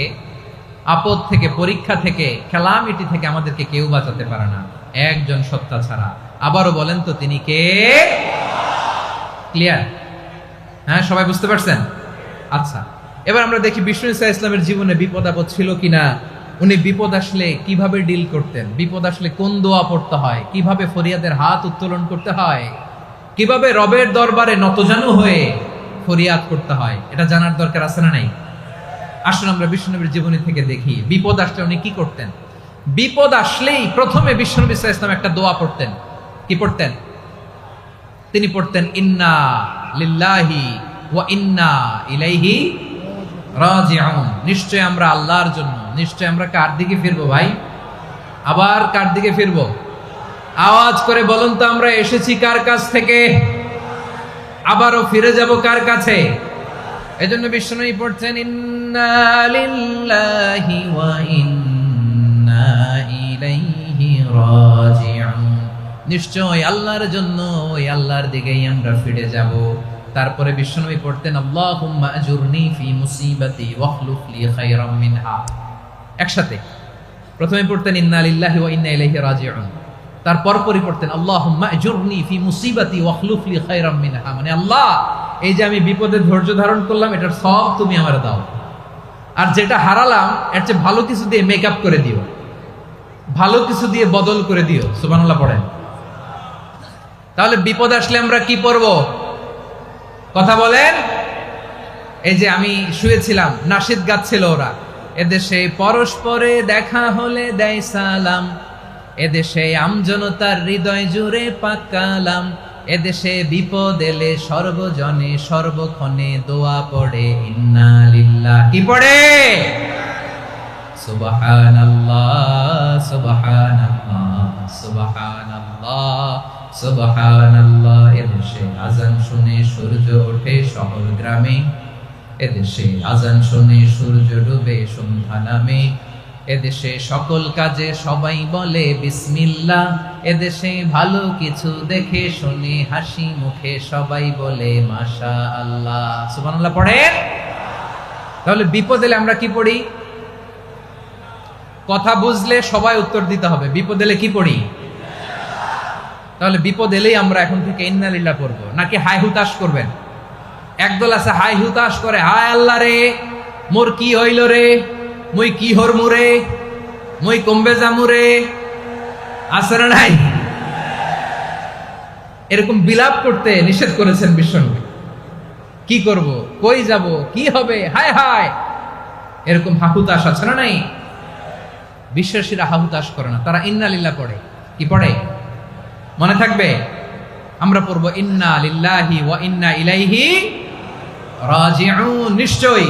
আপদ থেকে, পরীক্ষা থেকে, ক্যালামিটি থেকে আমাদেরকে কেউ বাঁচাতে পারে না একজন সত্তা ছাড়া। আবারও বলেন তো তিনি কে? ক্লিয়ার? হ্যাঁ, সবাই বুঝতে পারছেন? আচ্ছা, এবার আমরা দেখি বিষ্ণু ঈসা ইসলামের জীবনে বিপদ আপদ ছিল কিনা। উনি বিপদ আসলে কিভাবে ডিল করতেন, বিপদ আসলে কোন দোয়া পড়তে হয়, কিভাবে ফরিয়াদের হাত উত্তোলন করতে হয়, কিভাবে রবের দরবারে নতজানু হয়ে ফরিয়াদ করতে হয়, এটা জানার দরকার আছে না নাই? আসুন আমরা বিষ্ণুনবীর জীবনী থেকে দেখি বিপদ আসলে উনি কি করতেন। বিপদ আসলেই প্রথমে বিষ্ণু ঈসা ইসলাম একটা দোয়া পড়তেন। কি পড়তেন? তিনি পড়তেন ইন্না লিল্লাহি ওয়া ইন্না ইলাইহি রাজিউন। নিশ্চয় আমরা আল্লাহর জন্য, নিশ্চয় আমরা কার দিকে ফিরবো ভাই? আবার কার দিকে ফিরবো? আওয়াজ করে বলুন তো, আমরা এসেছি কার কাছ থেকে, আবারও ফিরে যাব কার কাছে? এজন্য বিষ্ণুই পড়ছেন ইন্না লিল্লাহি ওয়া ইন্না ইলাইহি রাজিউন। নিশ্চয় আল্লাহর জন্য, ওই আল্লাহর দিকেই আমরা ফিরে যাব। তারপরে বিষ্ণুই পড়তেন আল্লাহুম্মা আজুরনি ফি মুসিবাতি ওয়াখলুফ লি খায়রাম মিনহা। একসাথে প্রথমে পড়তেন ইন্না লিল্লাহি ওয়া ইন্না ইলাইহি রাজিউন, তারপর পড়তেন আল্লাহুম্মা আজুরনি ফি মুসিবাতি ওয়াখলুফ লি খায়রাম মিনহা। মানে আল্লাহ, এই যে আমি বিপদে ধৈর্য ধারণ করলাম, এটার সব তুমি আমারে দাও, আর যেটা হারালাম এর চেয়ে ভালো কিছু দিয়ে মেকআপ করে দিও, ভালো কিছু দিয়ে বদল করে দিও। সুবহানাল্লাহ পড়েন। তাহলে বিপদ আসলে আমরা কি পড়ব? কথা বলেন। এই যে আমি শুয়েছিলাম, নাশিদ গাচ্ছিল ওরা, এদেশে পরস্পরে দেখা হলে দেয় সালাম, এদেশে আমজনতার হৃদয় জুড়ে পাকালাম, এদেশে বিপদ এলে সর্বজনে সর্বক্ষণে দোয়া পড়ে ইন্না লিল্লাহ। কি পড়ে? সুবহানাল্লাহ সুবহানাল্লাহ সুবহানাল্লাহ সুবহানাল্লাহ। এদেশে আজান শুনে সূর্য ওঠে শহর গ্রামে, এদেশে আজান শুনে সূর্য ডুবে সন্ধ্যা নামে, এদেশে সকল কাজে সবাই বলে বিসমিল্লাহ, এদেশে ভালো কিছু দেখে শুনে হাসি মুখে সবাই বলে মাশাআল্লাহ। সুবহানাল্লাহ পড়েন। তাহলে বিপদ এলে আমরা কি পড়ি? কথা বুঝলে সবাই উত্তর দিতে হবে। বিপদ এলে কি পড়ি? তাহলে বিপদ এলেই আমরা এখন থেকে ইন্না লিল্লাহ পড়বো, নাকি হাই হুতাশ করবেন? একদল আছে হাই হুতাশ করে, হায় আল্লাহ রে মোর কি হইল রে, মুই কি হরমু রে, মুই কমবে জামু রে। আছে না নাই? এরকম বিলাপ করতে নিষেধ করেছেন বিশ্বনবী। কি করব, কই যাব, কি হবে, হায় হায়, এরকম হাহুতাশ আছে না নাই? বিশ্বাসীরা হাহুতাশ করে না, তারা ইন্না লিল্লাহ পড়ে। কি পড়ে মনে থাকবে? আমরা পড়বো ইন্না লিল্লাহি ওয়া ইন্না ইলাইহি রাজিউন। নিশ্চয়ই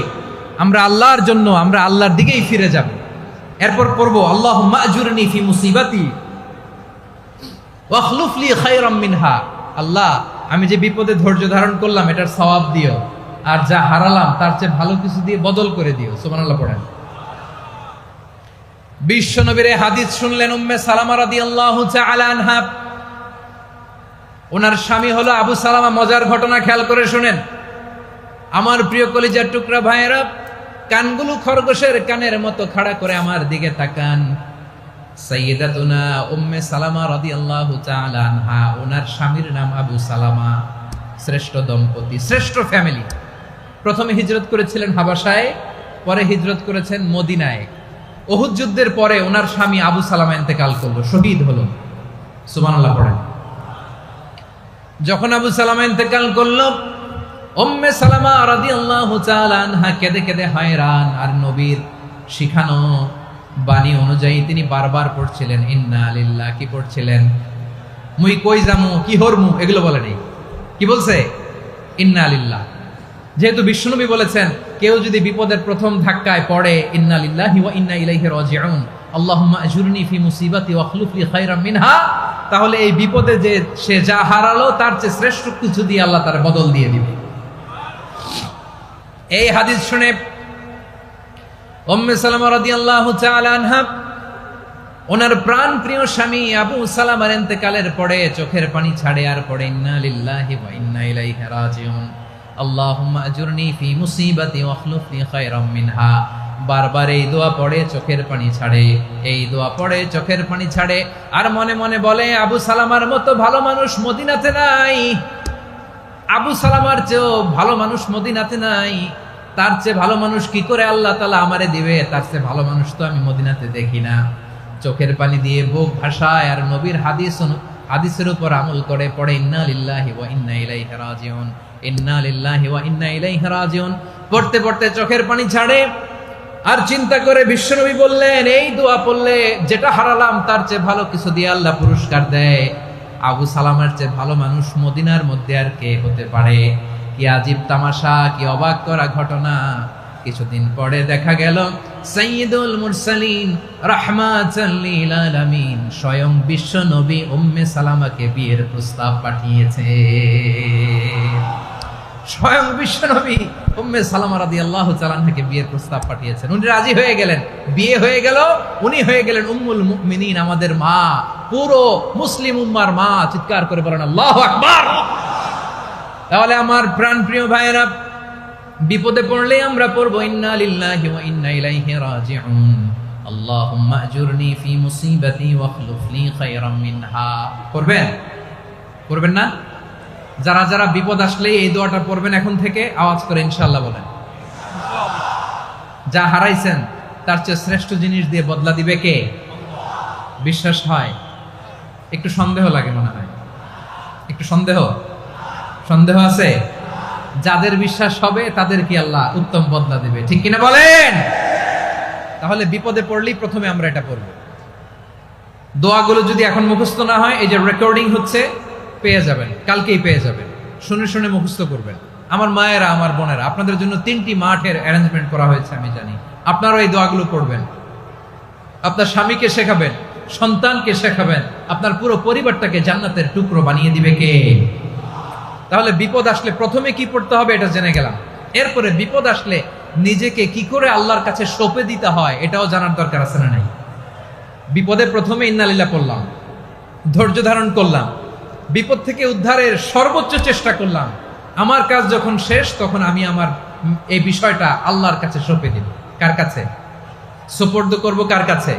আমরা আল্লাহর জন্য, আমরা আল্লাহর দিকেই ফিরে যাব। এরপর পড়বো আল্লাহুম্মা আজুরনি ফি মুসিবাতি ওয়াখলুফ লি খায়রাম মিনহা। আল্লাহ, আমি যে বিপদে ধৈর্য ধারণ করলাম এটার সওয়াব দিও, আর যা হারালাম তার চেয়ে ভালো কিছু দিয়ে বদল করে দিও। সুবহানাল্লাহ পড়েন। বিশ্বনবীর হাদিস শুনলেন উম্মে সালামা রাদিয়াল্লাহু তাআলা আনহা। ওনার স্বামী হলো আবু সালামা। মজার ঘটনা খেয়াল করে শুনেন আমার প্রিয় কলিজার টুকরা ভাইয়েরা। কানগুলো খরগোশের কানের মতো খাড়া করে আমার দিকে তাকান। সাইয়্যিদাতুনা উম্মে সালামা রাদিয়াল্লাহু তাআলা আনহা, ওনার স্বামীর নাম আবু সালামা। শ্রেষ্ঠ দম্পতি, শ্রেষ্ঠ ফ্যামিলি। প্রথমে হিজরত করেছিলেন হাবাসায়, পরে হিজরত করেছেন মদিনায়। উহুদ যুদ্ধের পরে ওনার স্বামী আবু সালামা ইন্তেকাল করলো, শহীদ হলো। সুবহানাল্লাহ পড়েন। যখন আবু সালামা ইন্তেকাল করলো, উম্মে সালামা রাদিয়াল্লাহু তাআলা আনহা কেঁদে কেঁদে হয়রান। আর নবীর শিখানো বাণী অনুযায়ী তিনি বারবার পড়ছিলেন ইন্না লিল্লাহ। কি পড়ছিলেন? মুই কই যামু, কি হরমু, এগুলো বলে নেই। কি বলছে? ইন্না লিল্লাহ। যেহেতু বিশ্বনবী বলেছেন কেউ যদি বিপদের প্রথম ধাক্কায় পড়ে ইন্না লিল্লাহি ওয়া ইন্না ইলাইহি রাজিউন, আল্লাহুম্মা আজুরনি ফি মুসিবাতি ওয়াখলুফ লি খায়রাম মিনহা, তাহলে এই বিপদে যে সে যা হারালো তার চেয়ে শ্রেষ্ঠ কিছু দিয়ে আল্লাহ তার বদল দিয়ে দিবে। এই হাদিস শুনে উম্মে সালামা রাদিয়াল্লাহু তাআলা আনহা ওনার প্রাণ প্রিয় স্বামী আবু সালামার ইন্তেকালের পরে চোখের পানি ছাড়ে আর পড়ে ইন্না লিল্লাহি ওয়া ইন্না ইলাইহি রাজিউন আল্লাহুম্মা আজুরনি ফি মুসিবাতি ওয়া আখলুফনি খায়রাম মিনহা। বারবার এই দোয়া পড়ে চোখের পানি ছাড়ে, এই দোয়া পড়ে চোখের পানি ছাড়ে, আর মনে মনে বলে আবু সালামার মতো ভালো মানুষ মদিনাতে নাই, আবু সালামার চেয়েও ভালো মানুষ মদিনাতে নাই, তার চেয়ে ভালো মানুষ কি করে আল্লাহ তাআলা আমারে দিবে, তার চেয়ে ভালো মানুষ তো আমি মদিনাতে দেখি না। চোখের পানি দিয়ে বুক ভাসায় আর নবীর হাদিসের উপর আমল করে পড়ে ইন্না লিল্লাহি ওয়া ইন্না ইলাইহি রাজিউন, ইন্না লিল্লাহি ওয়া ইন্না ইলাইহি রাজিউন। পড়তে পড়তে চোখের পানি ছাড়ে আর চিন্তা করে বিশ্বনবী বললেন, এই দোয়া পড়লে যেটা হারালাম তার চেয়ে ভালো কিছু দিয়ে আল্লাহ পুরস্কার দেয়। আবু সালামার চেয়ে ভালো মানুষ মদিনার মধ্যে আর কে হতে পারে? কি আজীব তামাশা, কি অবাক করা ঘটনা। কিছুদিন পরে দেখা গেল সাইয়্যিদুল মুরসালিন রাহমাতাল লিল আলামিন স্বয়ং বিশ্ব নবী উম্মে সালামাকে বিয়ের প্রস্তাব পাঠিয়েছে। স্বয়ং বিশ্ব নবী উম্মে সালামা রাদিয়াল্লাহু তাআলা আনহাকে বিয়ের প্রস্তাব পাঠিয়েছেন। উনি রাজি হয়ে গেলেন, বিয়ে হয়ে গেল, উনি হয়ে গেলেন উম্মুল মুমিনিন, আমাদের মা, পুরো মুসলিম উম্মার মা। চিৎকার করে বলেন আল্লাহু আকবার। তাহলে আমার প্রাণ প্রিয় ভাইয়েরা, বিপদে পড়লে আমরা পড়বো ইন্না লিল্লাহি ওয়া ইন্না ইলাইহি রাজিউন আল্লাহুম্মা আজুরনি ফি মুসিবাতি ওয়া আখলুফনি খায়রাম মিনহা। পড়বেন? পড়বেন না? যারা যারা বিপদ আসলে এই দোয়াটা পড়বেন এখন থেকে আওয়াজ করে ইনশাআল্লাহ বলেন। যা হারাইছেন তার চেয়ে শ্রেষ্ঠ জিনিস দিয়ে বদলা দিবে কে? বিশ্বাস হয়? একটু সন্দেহ লাগে মনে হয়, একটু সন্দেহ আছে? যাদের বিশ্বাস হবে তাদের কি আল্লাহ উত্তম বদলা দিবে, ঠিক কিনা বলেন? তাহলে বিপদে পড়লেই প্রথমে আমরা এটা পড়ব। দোয়াগুলো যদি এখন মুখস্থ না হয়, এই যে রেকর্ডিং হচ্ছে, পেয়ে যাবেন, কালকেই পেয়ে যাবেন। শুনে শুনে মুখস্থ করবেন। আমার মায়েরা, আমার বোনেরা, আপনাদের জন্য 3টি মাঠের অ্যারেঞ্জমেন্ট করা হয়েছে, আমি জানি। আপনারাও এই দোয়াগুলো পড়বেন, আপনার স্বামীকে শেখাবেন, সন্তানকে শেখাবেন, আপনার পুরো পরিবারটাকে জান্নাতের টুকরো বানিয়ে দিবে কে? তাহলে বিপদ আসলে প্রথমে কি পড়তে হবে এটা জেনে গেলাম। এরপরে বিপদ আসলে নিজেকে কি করে আল্লাহর কাছে সঁপে দিতে হয় এটাও জানার দরকার আছে না নাই? বিপদে প্রথমে ইন্না লিল্লাহ পড়লাম, ধৈর্য ধারণ করলাম, বিপদ থেকে উদ্ধারের সর্বোচ্চ চেষ্টা করলাম। আমার কাজ যখন শেষ তখন আমি আমার এই বিষয়টা আল্লাহর কাছে সঁপে দিব। কার কাছে সুপর্দ করব? কার কাছে?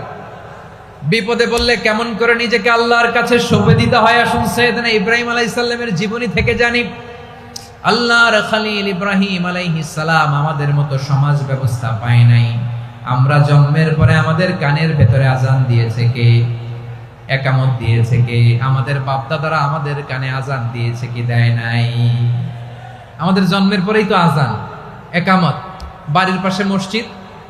বিপদে বললে কেমন করে নিজেকে আল্লাহর কাছে সঁপে দিতে হয় আসুন সাইয়েদনা ইব্রাহিম আলাইহিস সালামের জীবনী থেকে জানি। আল্লাহর খলিল ইব্রাহিম আলাইহিস সালাম আমাদের মতো সমাজ ব্যবস্থা পায় নাই। আমরা জন্মের পরে আমাদের কানের ভেতরে আজান দিয়েছে কে? একামত দিয়েছে কে? আমাদের বাপদাদারা আমাদের কানে আজান দিয়েছে কি? দেয় নাই। আমাদের জন্মের পরেই তো আজান, একামত, বাড়ির পাশে মসজিদ,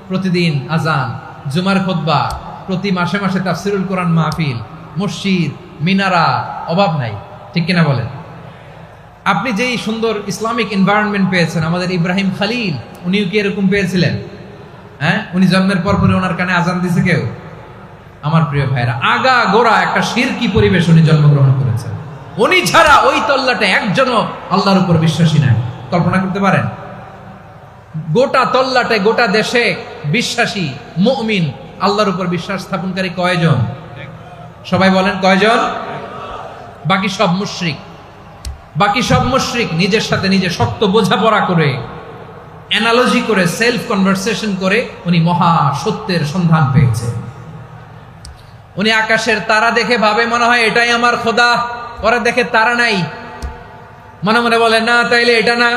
প্রতিদিন আজান, জুমার খুতবা, প্রতি মাসে মাসে তাফসিরুল কোরআন মাহফিল, মসজিদ, মিনারা, অভাব নাই, ঠিক কিনা বলেন? আপনি যেই সুন্দর ইসলামিক এনভায়রনমেন্ট পেয়েছেন, আমাদের ইব্রাহিম খলিল উনিও কি এরকম পেয়েছিলেন? হ্যাঁ, উনি জন্মের পর পরে ওনার কানে আজান দিয়েছে কেউ? আমার প্রিয় ভাইরা, আগা গোড়া একটা শিরকি পরিবেশ উনি জন্মগ্রহণ করেছেন। উনি ছাড়া ওই তল্লাটে একজনও আল্লাহর উপর বিশ্বাসী নাই। কল্পনা করতে পারেন? গোটা তল্লাটে, গোটা দেশে বিশ্বাসী মুমিন, আল্লাহর উপর বিশ্বাস স্থাপনকারী কয়জন? সবাই বলেন কয়জন? বাকি সব মুশরিক। বাকি সব মুশরিক নিজের সাথে নিজে শক্ত বোঝাপড়া করে, অ্যানালজি করে, সেলফ কনভারসেশন করে উনি মহা সত্যের সন্ধান পেয়েছে। উনি আকাশের তারা দেখে ভাবে মনে হয় এটাই আমার খোদা। ওরা দেখে তারা নাই, মনে মনে বলে না তাইলে এটা না।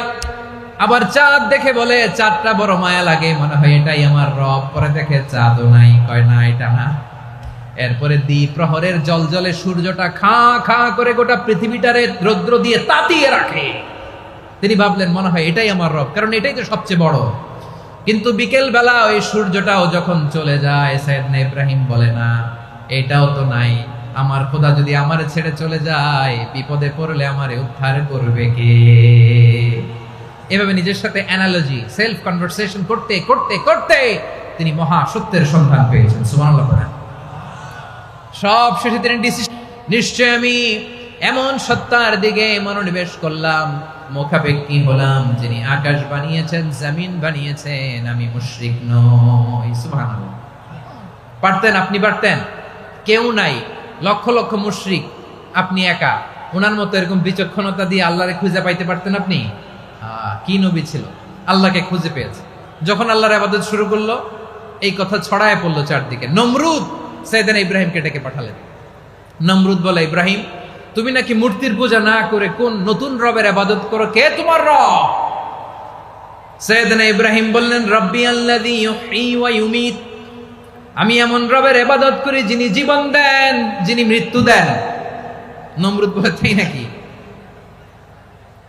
আবার চাঁদ দেখে বলে চাঁদটা বড় মায়া লাগে, মনে হয় এটাই আমার রব। পরে দেখে চাঁদও নাই, কয় না এটা না। এরপরে দ্বীপ প্রহরের জলজলে সূর্যটা খা খা করে গোটা পৃথিবীটারে রৌদ্র দিয়ে তাতিয়ে রাখে। তিনি ভাবলেন মনে হয় এটাই আমার রব, কারণ এটাই তো সবচেয়ে বড়। কিন্তু বিকেল বেলা ওই সূর্যটাও যখন চলে যায়, সাইয়েদনা ইব্রাহিম বলে না এটাও তো নাই। আমার খোদা যদি আমারে ছেড়ে চলে যায়, বিপদে পড়লে আমারে উদ্ধার করবে কে? এভাবে নিজের সাথে অ্যানালজি, সেলফ কনভারসেশন করতে করতে করতে তিনি মহা সত্যের সন্ধান পেয়েছেন। সুবহানাল্লাহ। সব শেষে তিনি ডিসিশন, নিশ্চয় আমি এমন সত্তার দিকে মনোনিবেশ করলাম মুখাপেক্ষী হলাম যিনি আকাশ বানিয়েছেন, জমিন বানিয়েছেন, আমি মুশরিক নই। সুবহানাল্লাহ। পারতেন? আপনি পারতেন? কেউ নাই, লক্ষ লক্ষ মুশরিক, আপনি একা। ওনার মতো এরকম বিচক্ষণতা দিয়ে আল্লাহরে খুঁজে পাইতে পারতেন আপনি? কি নবী ছিল, আল্লাহকে খুঁজে পেয়েছে। যখন আল্লাহর ইবাদত শুরু করলো, এই কথা ছড়ায় পড়লো চারদিকে। নমরুদ সাইয়েদনা ইব্রাহিমকে ডেকে পাঠালেন। নমরুদ বলে, ইব্রাহিম, তুমি নাকি মূর্তির পূজা না করে কোন নতুন রবের ইবাদত করো, কে তোমার রব? সাইয়েদনা ইব্রাহিম বললেন, রব্বি আল্লাযী ইউহয়ী ওয়া ইউমীত, আমি এমন রবের ইবাদত করি যিনি জীবন দেন, যিনি মৃত্যু দেন। নমরুদ বলে, তাই নাকি?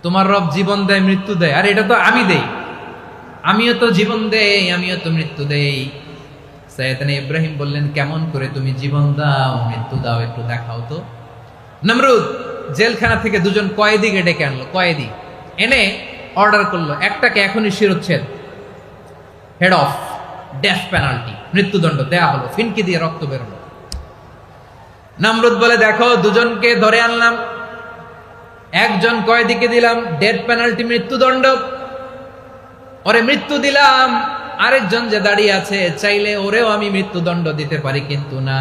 তোমার রব জীবন দেয়, মৃত্যু দেয়, আর এটা তো আমি দেই। আমিও তো জীবন দেই, আমিও তো মৃত্যু দেই। সাইয়েদনা ইব্রাহিম বললেন, কেমন করে তুমি জীবন দাও, মৃত্যু দাও, একটু দেখাও তো। নমরুদ জেলখানা থেকে দুজন কয়েদিকে ডেকে আনলো। কয়েদি এনে অর্ডার করলো, একটাকে এখনই শিরোচ্ছেদ, হেড অফ, ডেথ পেনাল্টি, মৃত্যুদণ্ড দেয়া হলো। ফিনকি দিয়ে রক্ত বেরোলো। নমরুদ বলে, দেখো, দুজনকে ধরে আনলাম, একজন কয়েদিকে দিলাম ডেথ পেনাল্টি, মৃত্যুদণ্ড, ওরে মৃত্যু দিলাম। আরেকজন যে দাঁড়িয়ে আছে, চাইলে ওরেও আমি মৃত্যুদণ্ড দিতে পারি, কিন্তু না,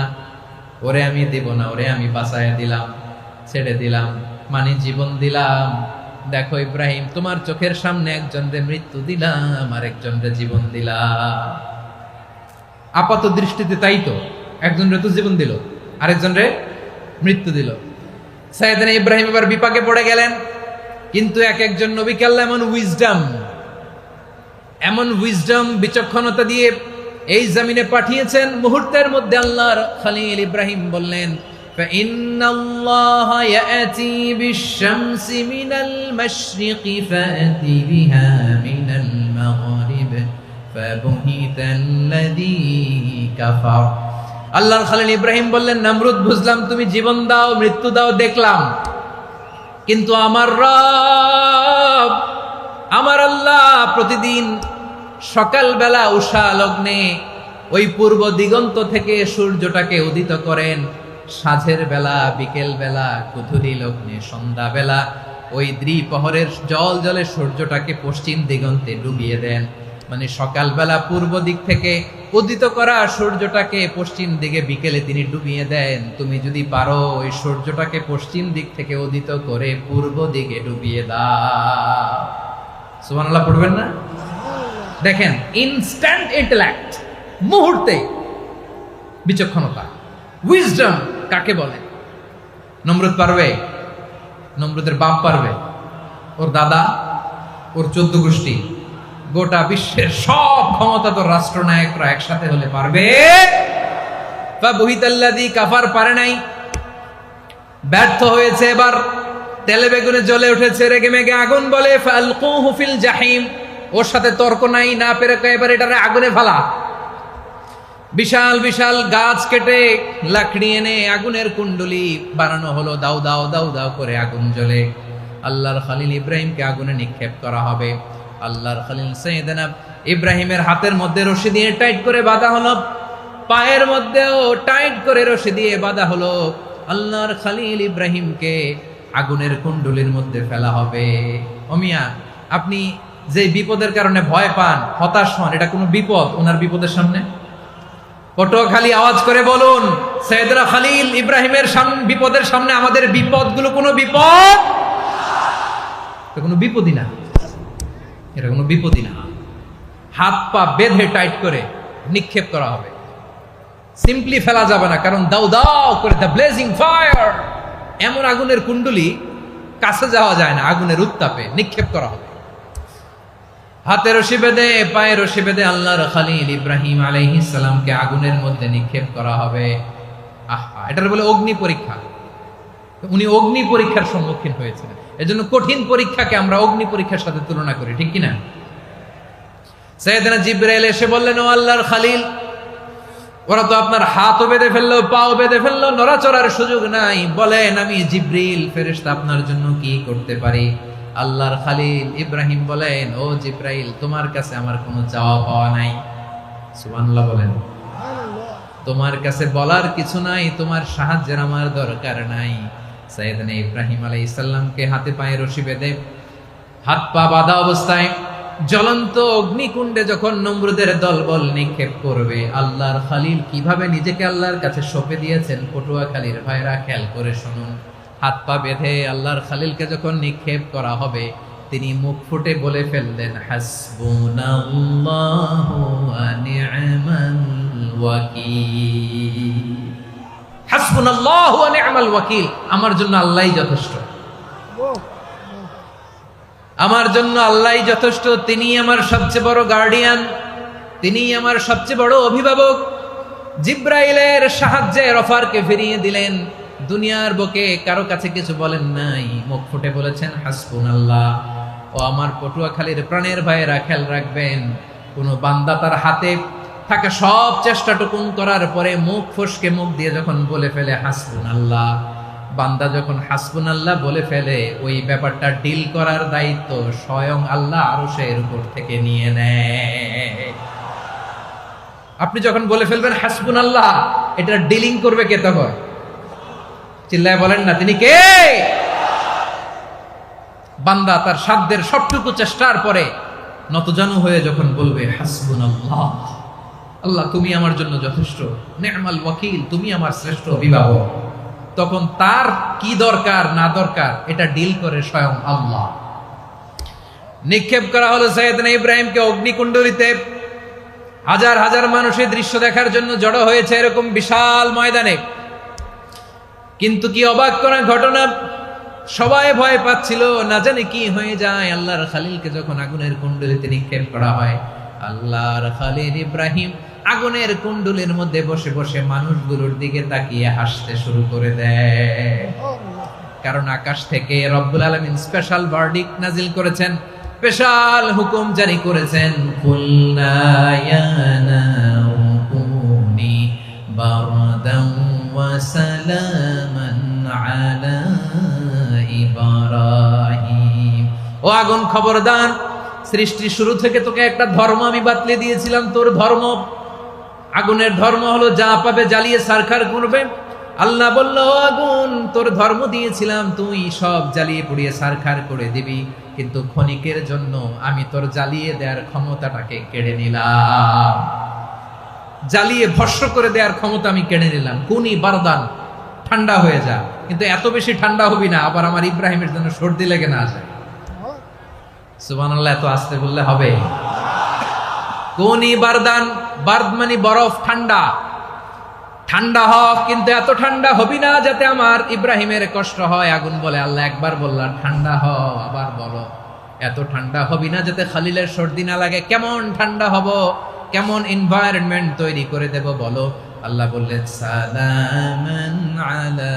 ওরে আমি দিব না, ওরে আমি বাঁচায় দিলাম, ছেড়ে দিলাম, মানে জীবন দিলাম। দেখো ইব্রাহিম, তোমার চোখের সামনে একজনরে মৃত্যু দিলাম, আরেকজনরে জীবন দিলাম। আপাত দৃষ্টিতে তাই তো, একজনরে তো জীবন দিল, আরেকজনরে মৃত্যু দিল। সাইয়েদনা ইব্রাহিম এবার বিপাকে পড়ে গেলেন। কিন্তু এক একজন নবীকে আল্লাহ এমন উইজডম, বিচক্ষণতা দিয়ে এই জমিনে পাঠিয়েছেন। মুহূর্তের মধ্যে আল্লাহর খলিল ইব্রাহিম বললেন, ফাইন্নাল্লাহা ইয়াতি বিশ-শামসি মিনাল মাশরিকি ফাতি বিহা মিনাল মাগরিব ফাবুহিতাল্লাযী কাফার। আল্লাহর খলিল ইব্রাহিম বললেন, নমরুদ, বুঝলাম তুমি জীবন দাও, মৃত্যু দাও, দেখলাম, কিন্তু আমার রব, আমার আল্লাহ প্রতিদিন সকালবেলা উষা লগ্নে ওই পূর্ব দিগন্ত থেকে সূর্যটাকে উদিত করেন, সাঁঝের বেলা, বিকেল বেলা, কুথুরি লগ্নে, সন্ধ্যা বেলা ওই দ্বিপ্রহরের জল জলে সূর্যটাকে পশ্চিম দিগন্তে ডুবিয়ে দেন। মানে সকালবেলা পূর্ব দিক থেকে উদিত করা সূর্যটাকে পশ্চিম দিকে বিকেলে তিনি ডুবিয়ে দেন। তুমি যদি পারো ওই সূর্যটাকে পশ্চিম দিক থেকে উদিত করে পূর্ব দিকে ডুবিয়ে দাও। সুবহানাল্লাহ পড়বেন না? দেখেন, ইনস্ট্যান্ট ইন্টেলেক্ট, মুহূর্তে বিচক্ষণতা, উইজডম কাকে বলে? নমরুদ পারবে? নমরুদের বাপ পারবে? ওর দাদা, ওর 14 গোষ্ঠী, গোটা বিশ্বের সব ক্ষমতাধর রাষ্ট্রনায়করা একসাথে হলে পারবে? ফাবুহিতাল্লাযী কাফার পারে নাই, ব্যর্থ হয়েছে। এবার তেলে বেগুনে জ্বলে উঠেছে, রেগে মেগে আগুন বলে, ফালকুহু ফিল জাহিম। ওর সাথে তর্ক নাই, না পেরে এবার এটারে আগুনে ফেলা। বিশাল বিশাল গাছ কেটে লাকড়ি এনে আগুনের কুণ্ডলি বানানো হলো, দাও দাও দাও দাও করে আগুন জ্বলে। আল্লাহর খলিল ইব্রাহিমকে আগুনে নিক্ষেপ করা হবে। আল্লাহর খলিল সাইয়েদনা ইব্রাহিমের হাতের মধ্যে রশি দিয়ে টাইট করে বাঁধা হলো, পায়ের মধ্যেও টাইট করে রশি দিয়ে বাঁধা হলো। আল্লাহর খলিল ইব্রাহিমকে আগুনের কুণ্ডলির মধ্যে ফেলা হবে। ওমিয়া, আপনি যে বিপদের কারণে ভয় পান, হতাশ হন, এটা কোনো বিপদ ওনার বিপদের সামনে? পটুয়াখালী আওয়াজ করে বলুন, সাইয়েদনা খলিল ইব্রাহিমের বিপদের সামনে আমাদের বিপদগুলো কোনো বিপদ? এটা কোনো বিপদই না, এটা কোনো বিপদই না। হাত পা বেঁধে টাইট করে নিক্ষেপ করা হবে, সিম্পলি ফেলা যাবে না, কারণ দাও দাও করে দ্য ব্লেজিং ফায়ার, এমন আগুনের কুণ্ডলি, কাছে যাওয়া যায় না, আগুনের উত্তাপে নিক্ষেপ করা হবে। হাতে রশি বেঁধে, পায়ে রশি বেঁধে আল্লাহর খলিল ইব্রাহিম আলাইহিস সালামকে আগুনের মধ্যে নিক্ষেপ করা হবে। আহা, এটার বলে অগ্নি পরীক্ষা। উনি অগ্নি পরীক্ষার সম্মুখীন হয়েছিলেন। এজন্য কঠিন পরীক্ষাকে আমরা অগ্নি পরীক্ষার সাথে তুলনা করি, ঠিক কিনা? সাইয়েদনা জিবরাইল এসে বললেন, ও আল্লাহর খলিল, ওরা তো আপনার হাতও বেঁধে ফেললো, পাও বেঁধে ফেললো, নড়াচড়ার সুযোগ নাই, বলেন আমি জিবরিল ফেরেশতা আপনার জন্য কি করতে পারি? আল্লাহর খলিল ইব্রাহিম বলেন, ও জিবরাইল, তোমার কাছে আমার কোনো চাওয়া পাওয়া নাই। সুবহানাল্লাহ বলেন। তোমার কাছে বলার কিছু নাই, তোমার সাহায্যের আমার দরকার নাই। সাইয়েদনা ইব্রাহিম আলাইহিস সালামকে হাতে পায়ে রশি বেঁধে হাত পা বাঁধা অবস্থায় জ্বলন্ত অগ্নিকুণ্ডে যখন নমরুদের দলবল নিক্ষেপ করবে, আল্লাহর খলিল কিভাবে নিজেকে আল্লাহর কাছে সঁপে দিয়েছেন পটুয়াখালীর ভাইরা খেয়াল করে শুনুন। হাত পা বেঁধে আল্লাহর খলিলকে যখন নিক্ষেপ করা হবে, তিনি মুখ ফুটে বলে ফেললেন, হাসবুনাল্লাহু ওয়া নি'মাল ওয়াকিল। হাসবুনাল্লাহু ওয়া নি'মাল ওয়াকিল, আমার জন্য আল্লাহই যথেষ্ট, আমার জন্য আল্লাহই যথেষ্ট। তিনি আমার সবচেয়ে বড় গার্ডিয়ান, তিনি আমার সবচেয়ে বড় অভিভাবক। জিব্রাইলের সাহায্যে রফারকে ফিরিয়ে দিলেন, দুনিয়ার বুকে কারো কাছে কিছু বলেন নাই, মুখ ফুটে বলেছেন হাসবুনাল্লাহ। ও আমার পটুয়াখালীর প্রাণের ভাইয়েরা খেয়াল রাখবেন, কোন বান্দা তার হাতে থাকা সব চেষ্টাটুকুন করার পরে মুখ ফসকে মুখ দিয়ে যখন বলে ফেলে হাসবুনাল্লাহ, বান্দা যখন হাসবুনাল্লাহ বলে ফেলে, ওই ব্যাপারটা ডিল করার দায়িত্ব স্বয়ং আল্লাহ আরশের উপর থেকে নিয়ে নেয়। আপনি যখন বলে ফেলবেন হাসবুনাল্লাহ, এটা ডিলিং করবে কে তখন? চিল্লায় বলেন না, তিনি কে? বান্দা তার সাধ্যের সবটুকু চেষ্টার পরে নতজানু হয়ে যখন বলবে হাসবুনাল্লাহ, আল্লাহ তুমি আমার জন্য যথেষ্ট, নি'মাল ওয়াকিল, তুমি আমার শ্রেষ্ঠ অভিভাবক, তখন তার কি দরকার না দরকার এটা ডিল করে স্বয়ং আল্লাহ। নিক্ষেপ করা হলো সাইয়েদনা ইব্রাহিমকে অগ্নিকুণ্ডলিতে। হাজার হাজার মানুষের দৃশ্য দেখার জন্য জড়ো হয়েছে এরকম বিশাল ময়দানে। কিন্তু কি অবাক করা ঘটনা, সবাই ভয় পাচ্ছিল, না জানে কি হয়ে যায়। আল্লাহর খলিলকে যখন আগুনের কুণ্ডলিতে নিক্ষেপ করা হয়, আল্লাহর খলিল ইব্রাহিম আগুনের কুণ্ডলীর মধ্যে বসে বসে মানুষগুলোর দিকে তাকিয়ে হাসতে শুরু করে দেয়। কারণ আকাশ থেকে রব্বুল আলামিন স্পেশাল ভার্ডিক্ট নাজিল করেছেন, স্পেশাল হুকুম জারি করেছেন, কুলনা ইয়া নারু কুনি বারদান ওয়া সালামান আলা ইব্রাহিম। ও আগুন খবরদার, সৃষ্টির শুরু থেকে তোকে একটা ধর্ম আমি বাতলে দিয়েছিলাম, তোর ধর্ম, আগুনের ধর্ম হলো যা পাবে জ্বালিয়ে সারখার করবে। আল্লাহ বলল, ও আগুন, তোর ধর্ম দিয়েছিলাম, তুই সব জ্বালিয়ে পুড়িয়ে সারখার করে দিবি, কিন্তু ক্ষণিকের জন্য আমি তোর জ্বালিয়ে দেওয়ার ক্ষমতাটাকে কেড়ে নিলাম, জ্বালিয়ে ভস্ম করে দেওয়ার ক্ষমতা আমি কেড়ে নিলাম। কুনি বারদান, ঠান্ডা হয়ে যা, কিন্তু এত বেশি ঠান্ডা হবি না আবার আমার ইব্রাহিমের জন্য সর্দি লেগে না যায়। সুবহানাল্লাহ, এত আস্তে বললে হবে? কুনি বারদান, বারদ মানে বরফ, ঠান্ডা, ঠান্ডা হ, কিন্তু এত ঠান্ডা হবি না যাতে আমার ইব্রাহিমের কষ্ট হয়। আগুন বলে, আল্লাহ একবার বললাম ঠান্ডা হ, আবার বলো এত ঠান্ডা হবি না যাতে খলিলের সর্দি না লাগে। কেমন ঠান্ডা হব, কেমন এনভায়রনমেন্ট তৈরি করে দেব বলো? আল্লাহ বললেন, সালামান আলা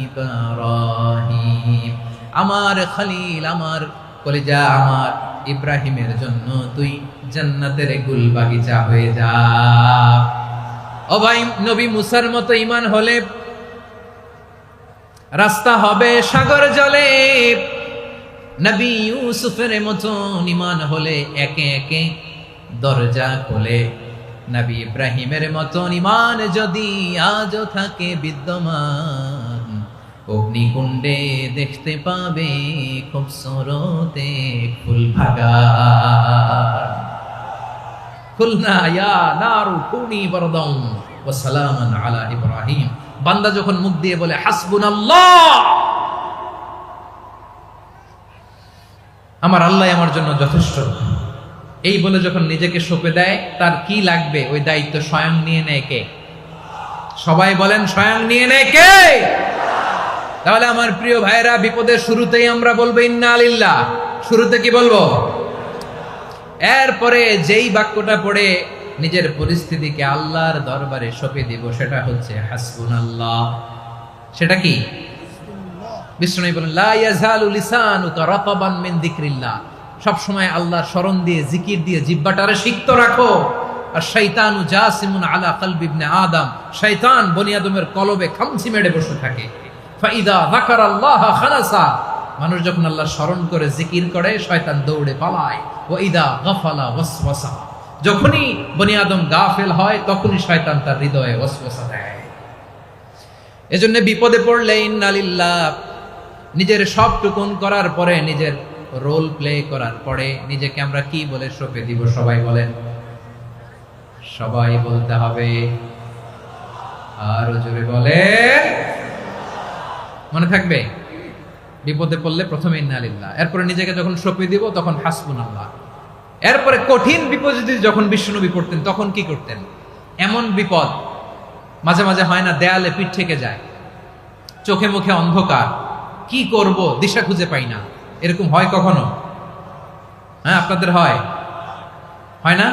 ইব্রাহিম, আমার খলিল, আমার কলিজা, আমার ইব্রাহিমের জন্য তুই জান্নাতের গুল বাগিচা হয়ে যা। ও ভাই, নবী মুসার মতো ঈমান হলে রাস্তা হবে সাগর জলে, নবী ইউসুফের মতো ঈমান হলে একে একে দরজা খোলে। নবী ইব্রাহিমের মতো ঈমান যদি আজও থাকে বিদ্যমান, অগ্নিকুণ্ডে দেখতে পাবে খুবসুরতে ফুল ভাগার। কুলনা ইয়া নারু কুনি বারদান ওয়া সালামান আলা ইব্রাহিম। বান্দা যখন মুখ দিয়ে বলে হাসবুনাল্লাহ, আমার আল্লাহ আমার জন্য যথেষ্ট, এই বলে যখন নিজেকে সঁপে দেয়, তার কি লাগবে ওই দায়িত্ব স্বয়ং নিয়ে নেয় কে? সবাই বলেন, স্বয়ং নিয়ে নেয় কে? তাহলে আমার প্রিয় ভাইরা, বিপদের শুরুতেই আমরা বলবো ইন্না লিল্লাহ। শুরুতে কি বলবো? এরপরে যেই বাক্যটা পড়ে নিজের পরিস্থিতিকে আল্লাহর দরবারে সঁপে দিব, সেটা হচ্ছে হাসবুনাল্লাহ। সেটা কি? বিষ্ণু বলেন, লা ইয়াজালু লিসানুকা রাতাবান মিন যিকরিল্লাহ, সব সময় আল্লাহর স্মরণ দিয়ে, জিকির দিয়ে জিহ্বাটারে সিক্ত রাখো। আর শয়তানু জাসিমুন আলা কলবি ইবনে আদম, শয়তান বনি আদমের কলবে খামচি মেরে বসে থাকে। ফাইদা যাকারাল্লাহ খানাসা, মানুষ যখন আল্লাহর স্মরণ করে জিকির করে, শয়তান দৌড়ে পালায়। ওয়া ইদা গাফালা ওয়াসওয়াসা, যখনই বনি আদম গাফেল হয়, তখনই শয়তান তার হৃদয়ে ওয়াসওয়াসা দেয়। এজন্য বিপদে পড়লে ইন্না লিল্লাহ, নিজের সবটুকুন করার পরে নিজের রোল প্লে করার পরে নিজেকে আমরা কি বলে সঁপে দিব? সবাই বলেন, সবাই বলতে হবে। আরো জোরে বলেন, মনে থাকবে? বিপদে পড়লে প্রথমে ইন্না লিল্লাহ, এরপরে নিজেকে যখন সঁপে দিব তখন হাসবুনাল্লাহ। এরপরে কঠিন বিপদ যদি যখন বিশ্বনবী পড়তেন তখন কি করতেন? এমন বিপদ মাঝে মাঝে হয় না, দেয়ালে পিঠ থেকে যায়, চোখে মুখে অন্ধকার, কি করব দিশা খুঁজে পাই না, এরকম হয় কখনো? হ্যাঁ, আপনাদের হয়? হয় না?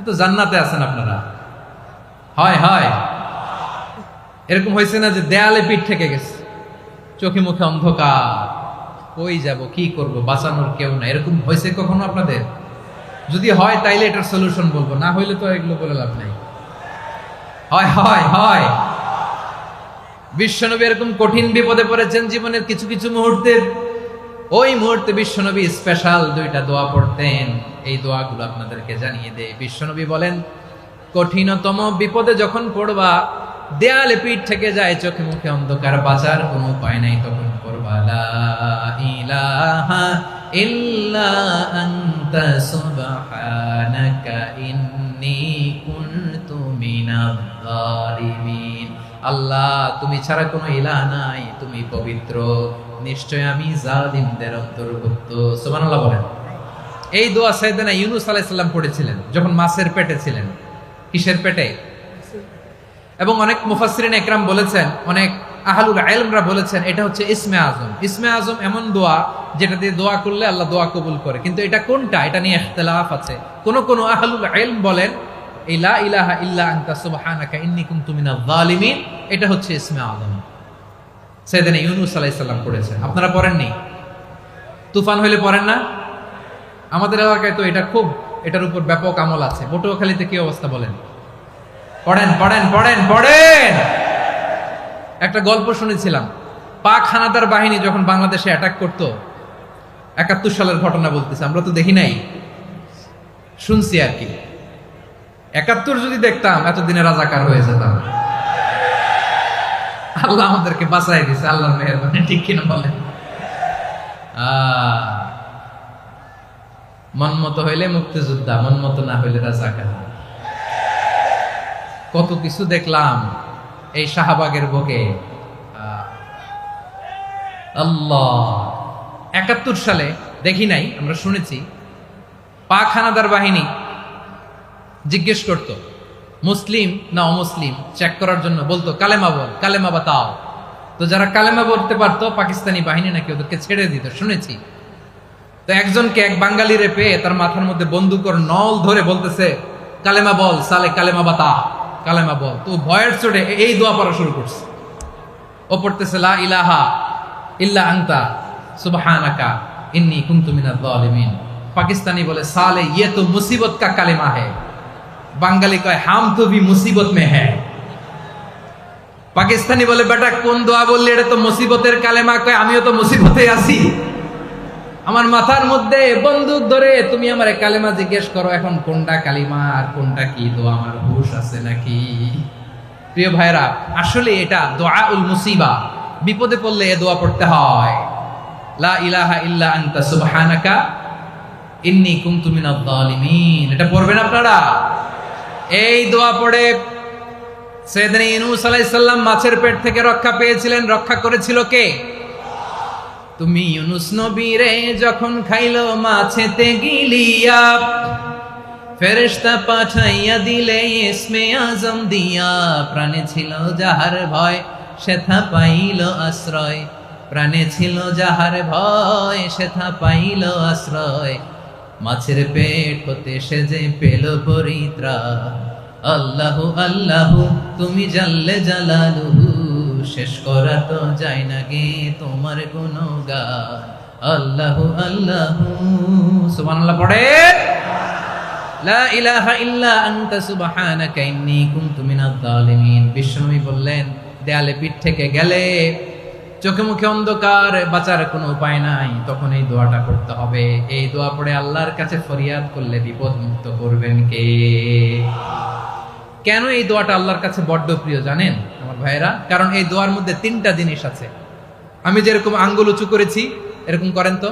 তো জান্নাতে আছেন আপনারা। হয় হয় এরকম হয়েছে না যে দেয়ালে পিঠ থেকে গেছে, চোখে মুখে অন্ধকার, কই যাব, কি করব, বাঁচানোর কেউ না, এরকম হয়েছে কখনো আপনাদের? যদি হয় তাইলে এটার সলিউশন বলবো, না হইলে তো এগুলো বলে লাভ নাই। হয় হয় হয় বিশ্বনবী এরকম কঠিন বিপদে পড়েছেন জীবনের কিছু কিছু মুহূর্তে। ওই মুহূর্তে বিশ্বনবী স্পেশাল দুইটা দোয়া পড়তেন। এই দোয়াগুলো আপনাদেরকে জানিয়ে দেয়। বিশ্বনবী বলেন, কঠিনতম বিপদে যখন পড়বা, দেয়ালে পিঠ থেকে যায়, চোখে মুখে অন্ধকার, বাঁচার কোনো উপায় নাই, তখন পড়বা লা ইলাহা ইল্লা আনতা সুবহানাকা ইন্নী কুনতু মিনাজ জালিমিন। আল্লাহ, তুমি ছাড়া কোনো ইলাহ নাই, তুমি পবিত্র, নিশ্চয় আমি জালিমদের অন্তর্ভুক্ত। সুবহানাল্লাহ বলেন। এই দোয়া সাইয়েদনা ইউনূস আলাইহিস সালাম পড়েছিলেন যখন মাছের পেটে ছিলেন। কিসের পেটে? এবং অনেক মুফাসসিরিন একরাম বলেছেন, অনেক আহলুল ইলমরা বলেছেন, এটা হচ্ছে ইসমে আজম। ইসমে আজম এমন দোয়া যেটা দিয়ে দোয়া করলে আল্লাহ দোয়া কবুল করে, কিন্তু এটা কোনটা, এটা নিয়ে ইখতিলাফ আছে। কোন আহলুল ইলম বলেন এই লা ইলাহা ইল্লা আনতা সুবহানাকা ইন্নী কুনতু মিনাজ জালিমিন, এটা হচ্ছে ইসমে আজম। সাইয়েদনা ইউনূস আলাইহিস সালাম পড়েছেন, আপনারা পড়েননি? তুফান হইলে পড়েন না? আমাদের এলাকায় তো এটা খুব, এটার উপর ব্যাপক আমল আছে। পটুয়াখালীতে কি অবস্থা বলেন? পড়েন পড়েন পড়েন পড়েন। একটা গল্প শুনেছিলাম, পাক হানাদার বাহিনী যখন বাংলাদেশে অ্যাটাক করত, ৭১ সালের ঘটনা বলতেছে, আমরা তো দেখি নাই, শুনছি আর কি। ৭১ যদি দেখতাম এতদিনে রাজাকার হয়ে যেতাম। আল্লাহ আমাদেরকে বাঁচাই দিছে, আল্লাহর মেহেরবানি, ঠিক কিনা বলেন? মন মতো হইলে মুক্তিযোদ্ধা, মন মতো না হইলে রাজাকার। কত কিছু দেখলাম এই শাহবাগের বুকে। আল্লাহ, ৭১ সালে দেখি নাই, আমরা শুনেছি পাক হানাদার বাহিনী জিজ্ঞেস করত মুসলিম না অমুসলিম চেক করার জন্য, বলতো কালেমা বল, কালেমা বাতাও। তো যারা কালেমা বলতে পারতো পাকিস্তানি বাহিনী নাকি ওদেরকে ছেড়ে দিত, শুনেছি। তো একজনকে, এক বাঙালিরে পেয়ে তার মাথার মধ্যে বন্দুকর নল ধরে বলতেছে কালেমা বল সালে, কালেমা বাতা, কালেমা বল। তো ভয়ের চোটে এই দোয়া পড়া শুরু করছে। ও পড়তেছে লা ইলাহা ইল্লা আনতা সুবহানাকা ইন্নী কুনতু মিনাজ জালিমিন। পাকিস্তানি বলে সালে ইয়ে তো মুসিবত কা কালেমা है। বাঙালি কয় হাম তো ভি মুসিবত মে है। পাকিস্তানি বলে বেটা কোন দোয়া বললি, এটা তো মুসিবতের কালেমা। কয় আমিও তো মুসিবতে আছি, আমার মাথার মধ্যে বন্দুক ধরে তুমি আমার কালেমা জিজ্ঞেস করো, এখন কোনটা কালিমা আর কোনটা কি দোয়া, আমার হুঁশ আছে নাকি? প্রিয় ভাইরা, আসলে এটা দুআউল মুসিবা, বিপদে পড়লে এ দোয়া পড়তে হয়। লা ইলাহা ইল্লা আনতা সুবহানাকা ইন্নী কুনতু মিনাজ জালিমিন, এটা পড়বেন আপনারা। এই দোয়া পড়ে সাইয়েদনা ইউনূস আলাইহিস সালাম মাছের পেট থেকে রক্ষা পেয়েছিলেন। রক্ষা করেছিল কে? তুমি ইউনূস নবীরে যখন খাইলো মাছেতে গিলিয়া, ফেরেশতা পাঠাইয়া দিলে ইসমে আজম দিয়া। প্রাণে ছিল যাহার ভয় সেথা পাইল আশ্রয়, প্রাণে ছিল যাহার ভয় সেথা পাইল আশ্রয়। মাছের পেট হতে সে যে পেল পরিত্রাণ। আল্লাহু আল্লাহু তুমি জাল্লে জালালুহু, শেষ করা তো যায় না গে তোমার গুণগান। আল্লাহু আল্লাহু, সুবহানাল্লাহ পড়েন। লা ইলাহা ইল্লা আনতা সুবহানাকা ইন্নী কুনতু মিনাজ জালিমিন। বিশ্বনবী বললেন, দেয়ালে পিঠ থেকে গেলে, চোখে মুখে অন্ধকার, বাঁচার কোনো উপায় নাই, তখন এই দোয়াটা করতে হবে। এই দোয়া পড়ে আল্লাহর কাছে ফরিয়াদ করলে বিপদ মুক্ত করবেন কে? কেন এই দোয়াটা আল্লাহর কাছে বড্ড প্রিয় জানেন আমার ভাইয়েরা? কারণ এই দোয়ার মধ্যে 3টা জিনিস আছে। আমি যেরকম আঙ্গুল উঁচু করেছি, এরকম করেন তো,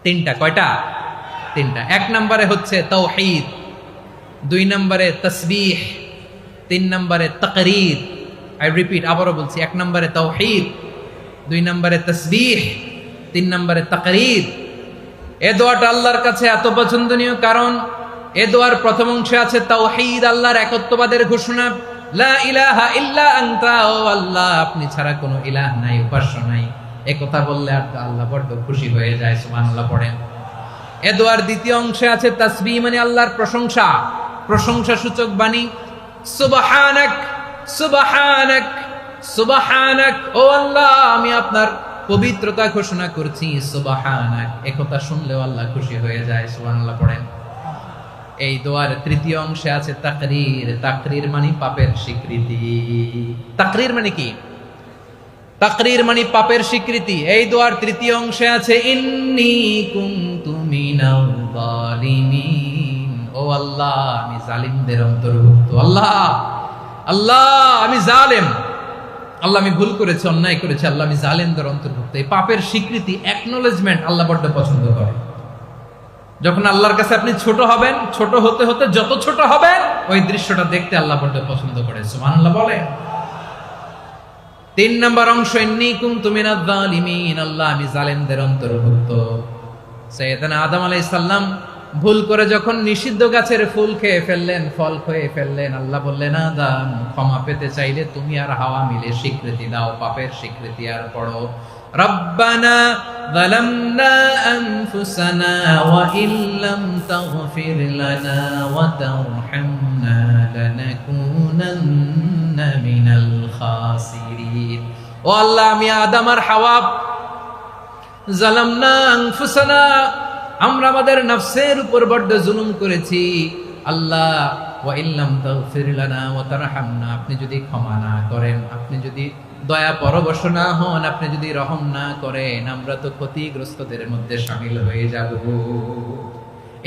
তিনটা। কয়টা? তিনটা। এক নম্বরে হচ্ছে তাওহীদ, দুই নম্বরে তাসবিহ, তিন নম্বরে তাকরীর। আই রিপিট, আবারও বলছি, এক নম্বরে তাওহীদ, দুই নম্বরে তাসবিহ, তিন নম্বরে তাকরীর। এ দোয়াটা আল্লাহর কাছে এত পছন্দনীয় কারণ এ দোয়ার প্রথম অংশে আছে তাওহীদ, আল্লাহর একত্ববাদের ঘোষণা। লা ইলাহা ইল্লা আনতা, ও আল্লাহ আপনি ছাড়া কোনো ইলাহ নাই, উপাস্য নাই। এ কথা বললে আর আল্লাহ বড় খুশি হয়ে যায়, সুবহানাল্লাহ পড়েন। এ দোয়ার দ্বিতীয় অংশে আছে তাসবিহ, মানে আল্লাহর প্রশংসা, প্রশংসা সূচক বাণী। সুবহানাক সুবহানাক সুবহানাক, ও আল্লাহ আমি আপনার পবিত্রতা ঘোষণা করছি, সুবহানাক। এ কথা শুনলেও আল্লাহ খুশি হয়ে যায়, সুবহানাল্লাহ পড়েন। এই দোয়ার তৃতীয় অংশে আছে তাকরীর, তাকরীর মানে পাপের স্বীকৃতি। তাকরীর মানে কি? তাকরীর মানে পাপের স্বীকৃতি। এই দোয়ার তৃতীয় অংশে আছে ইন্নী কুনতু মিনাল যালিমিন, ও আল্লাহ আমি জালিমদের অন্তর্ভুক্ত। আল্লাহ আল্লাহ আমি জালেম, আল্লাহ আমি ভুল করেছি, অন্যায় করেছি, আল্লাহ আমি জালেমদের অন্তর্ভুক্ত। এই পাপের স্বীকৃতি, অ্যাকনোলেজমেন্ট আল্লাহ বড্ড পছন্দ করে। যখন আল্লাহর কাছে আপনি ছোট হবেন, ছোট হতে হতে যত ছোট হবেন ওই দৃশ্যটা দেখতে আল্লাহ বড্ড পছন্দ করে, সুবহানাল্লাহ বলে। তিন নম্বর অংশ ইন্নী কুনতু মিনাজ যালিমিন, আল্লাহ আমি জালেমদের অন্তর্ভুক্ত। সাইয়েদনা আদম আলাইহিস সালাম ভুল করে যখন নিষিদ্ধ গাছের ফুল খেয়ে ফেললেন, ফল খেয়ে ফেললেন, আল্লাহ বললেন আদম ক্ষমা পেতে চাইলে তুমি আর হাওয়া মিলে স্বীকৃতি দাও, পাপের স্বীকৃতি। আর পড়ো রব্বানা যালামনা আনফুসানা ওয়া ইল্লাম তাগফির লানা ওয়া তারহামনা লানাকুনান্না মিনাল খাসিরিন। ও আল্লাহ আমি আদম আর হাওয়া যালামনা আনফুসানা, আমরা আমাদের নফসের উপর বড্ড জুলুম করেছি। আল্লাহ ওয়া ইল্লাম তাগফির লানা ওয়া তারহামনা, আপনি যদি ক্ষমা না করেন, আপনি যদি দয়া পরবশ না হন, আপনি যদি রহম না করেন, আমরা তো ক্ষতিগ্রস্তদের মধ্যে শামিল হয়ে যাব।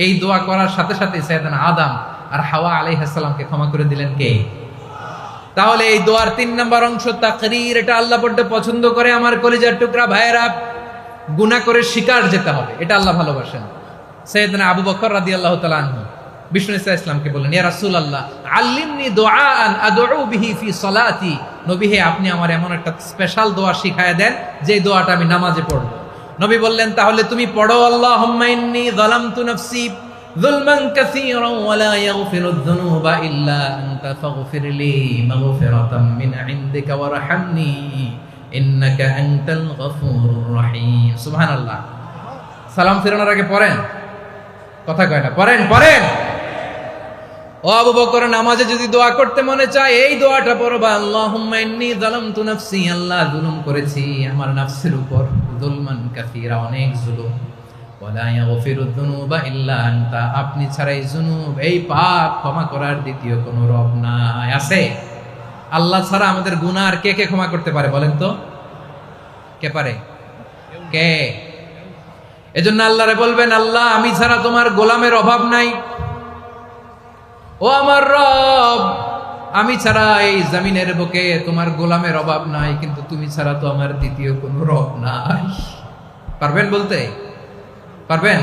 এই দোয়া করার সাথে সাথে সাইয়েদনা আদম আর হাওয়া আলাইহিস সালামকে ক্ষমা করে দিলেন কে? তাহলে এই দোয়ার তিন নম্বর অংশ তাকরীর, এটা আল্লাহ বড্ড পছন্দ করে। আমার কলিজার টুকরা ভাইয়েরা, গুনাহ করে শিকার যেতে হবে, এটা আল্লাহ ভালোবাসেন। সাইয়েদনা আবু বকর রাদিয়াল্লাহু তাআলা আনহু বিষ্ণু ইসলামকে বললেন, ইয়া রাসূলুল্লাহ আল্লিমনি দুআআন আদউ বিহি ফি সালাতি, নবী হে আপনি আমার এমন একটা স্পেশাল দোয়া শিখায় দেন যে দোয়াটা আমি নামাজে পড়ব। নবী বললেন, তাহলে তুমি পড়ো আল্লাহুম্মা ইন্নী যালামতু নাফসি যুলমান কাসীরান ওয়া লা ইয়াগফিরুয যুনুবা ইল্লা আনতা ফাগফিরলি মাগফিরাতাম মিন ইনদিকা ওয়ারহামনি ইন্নাকা আনতাল গফুরুর রহিম। সুবহানাল্লাহ। সালাম ফেরানোর আগে পড়েন, কথা কয় না, পড়েন পড়েন। ও আবু বকর, নামাজে যদি দোয়া করতে মনে চায় এই দোয়াটা পড়বা, আল্লাহুম্মা ইন্নী যালামতু নাফসি, আল্লাহ জুলুম করেছি আমার নফসের উপর, যুলমান কাসীরা অনেক জুলুম, ওয়া লা ইয়াগফিরুয যুনুবা ইল্লা আনতা, আপনি ছাড়া এই জুনুব, এই পাপ ক্ষমা করার দ্বিতীয় কোনো রব নাই। আছে? আল্লাহ ছাড়া আমাদের গুনাহ আর কে কে ক্ষমা করতে পারে বলেন তো? কে পারে? কে? এজন্য আল্লাহরে বলবেন, আল্লাহ আমি ছাড়া তোমার গোলামের অভাব নাই, ও আমার রব আমি ছাড়া এই জমিনের বুকে তোমার গোলামের অভাব নাই, কিন্তু তুমি ছাড়া তো আমার দ্বিতীয় কোনো রব নাই। পারবেন বলতে? পারবেন?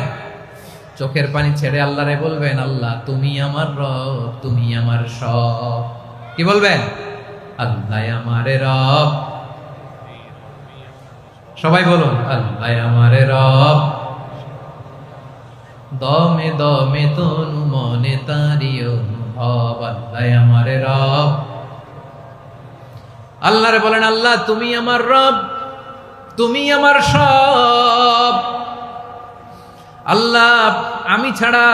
চোখের পানি ছেড়ে আল্লাহরে বলবেন, আল্লাহ তুমি আমার রব, তুমি আমার সব। কি বলবেন? আল্লাহ আমারে রব। সবাই বলুন, আল্লাহ আমারে রব, দমে দমে তনু মনে তারি অনুভব, আল্লাহ আমারে রব। আল্লাহরে বলেন, আল্লাহ তুমি আমার রব, তুমি আমার সব। আল্লাহ আমি ছাড়া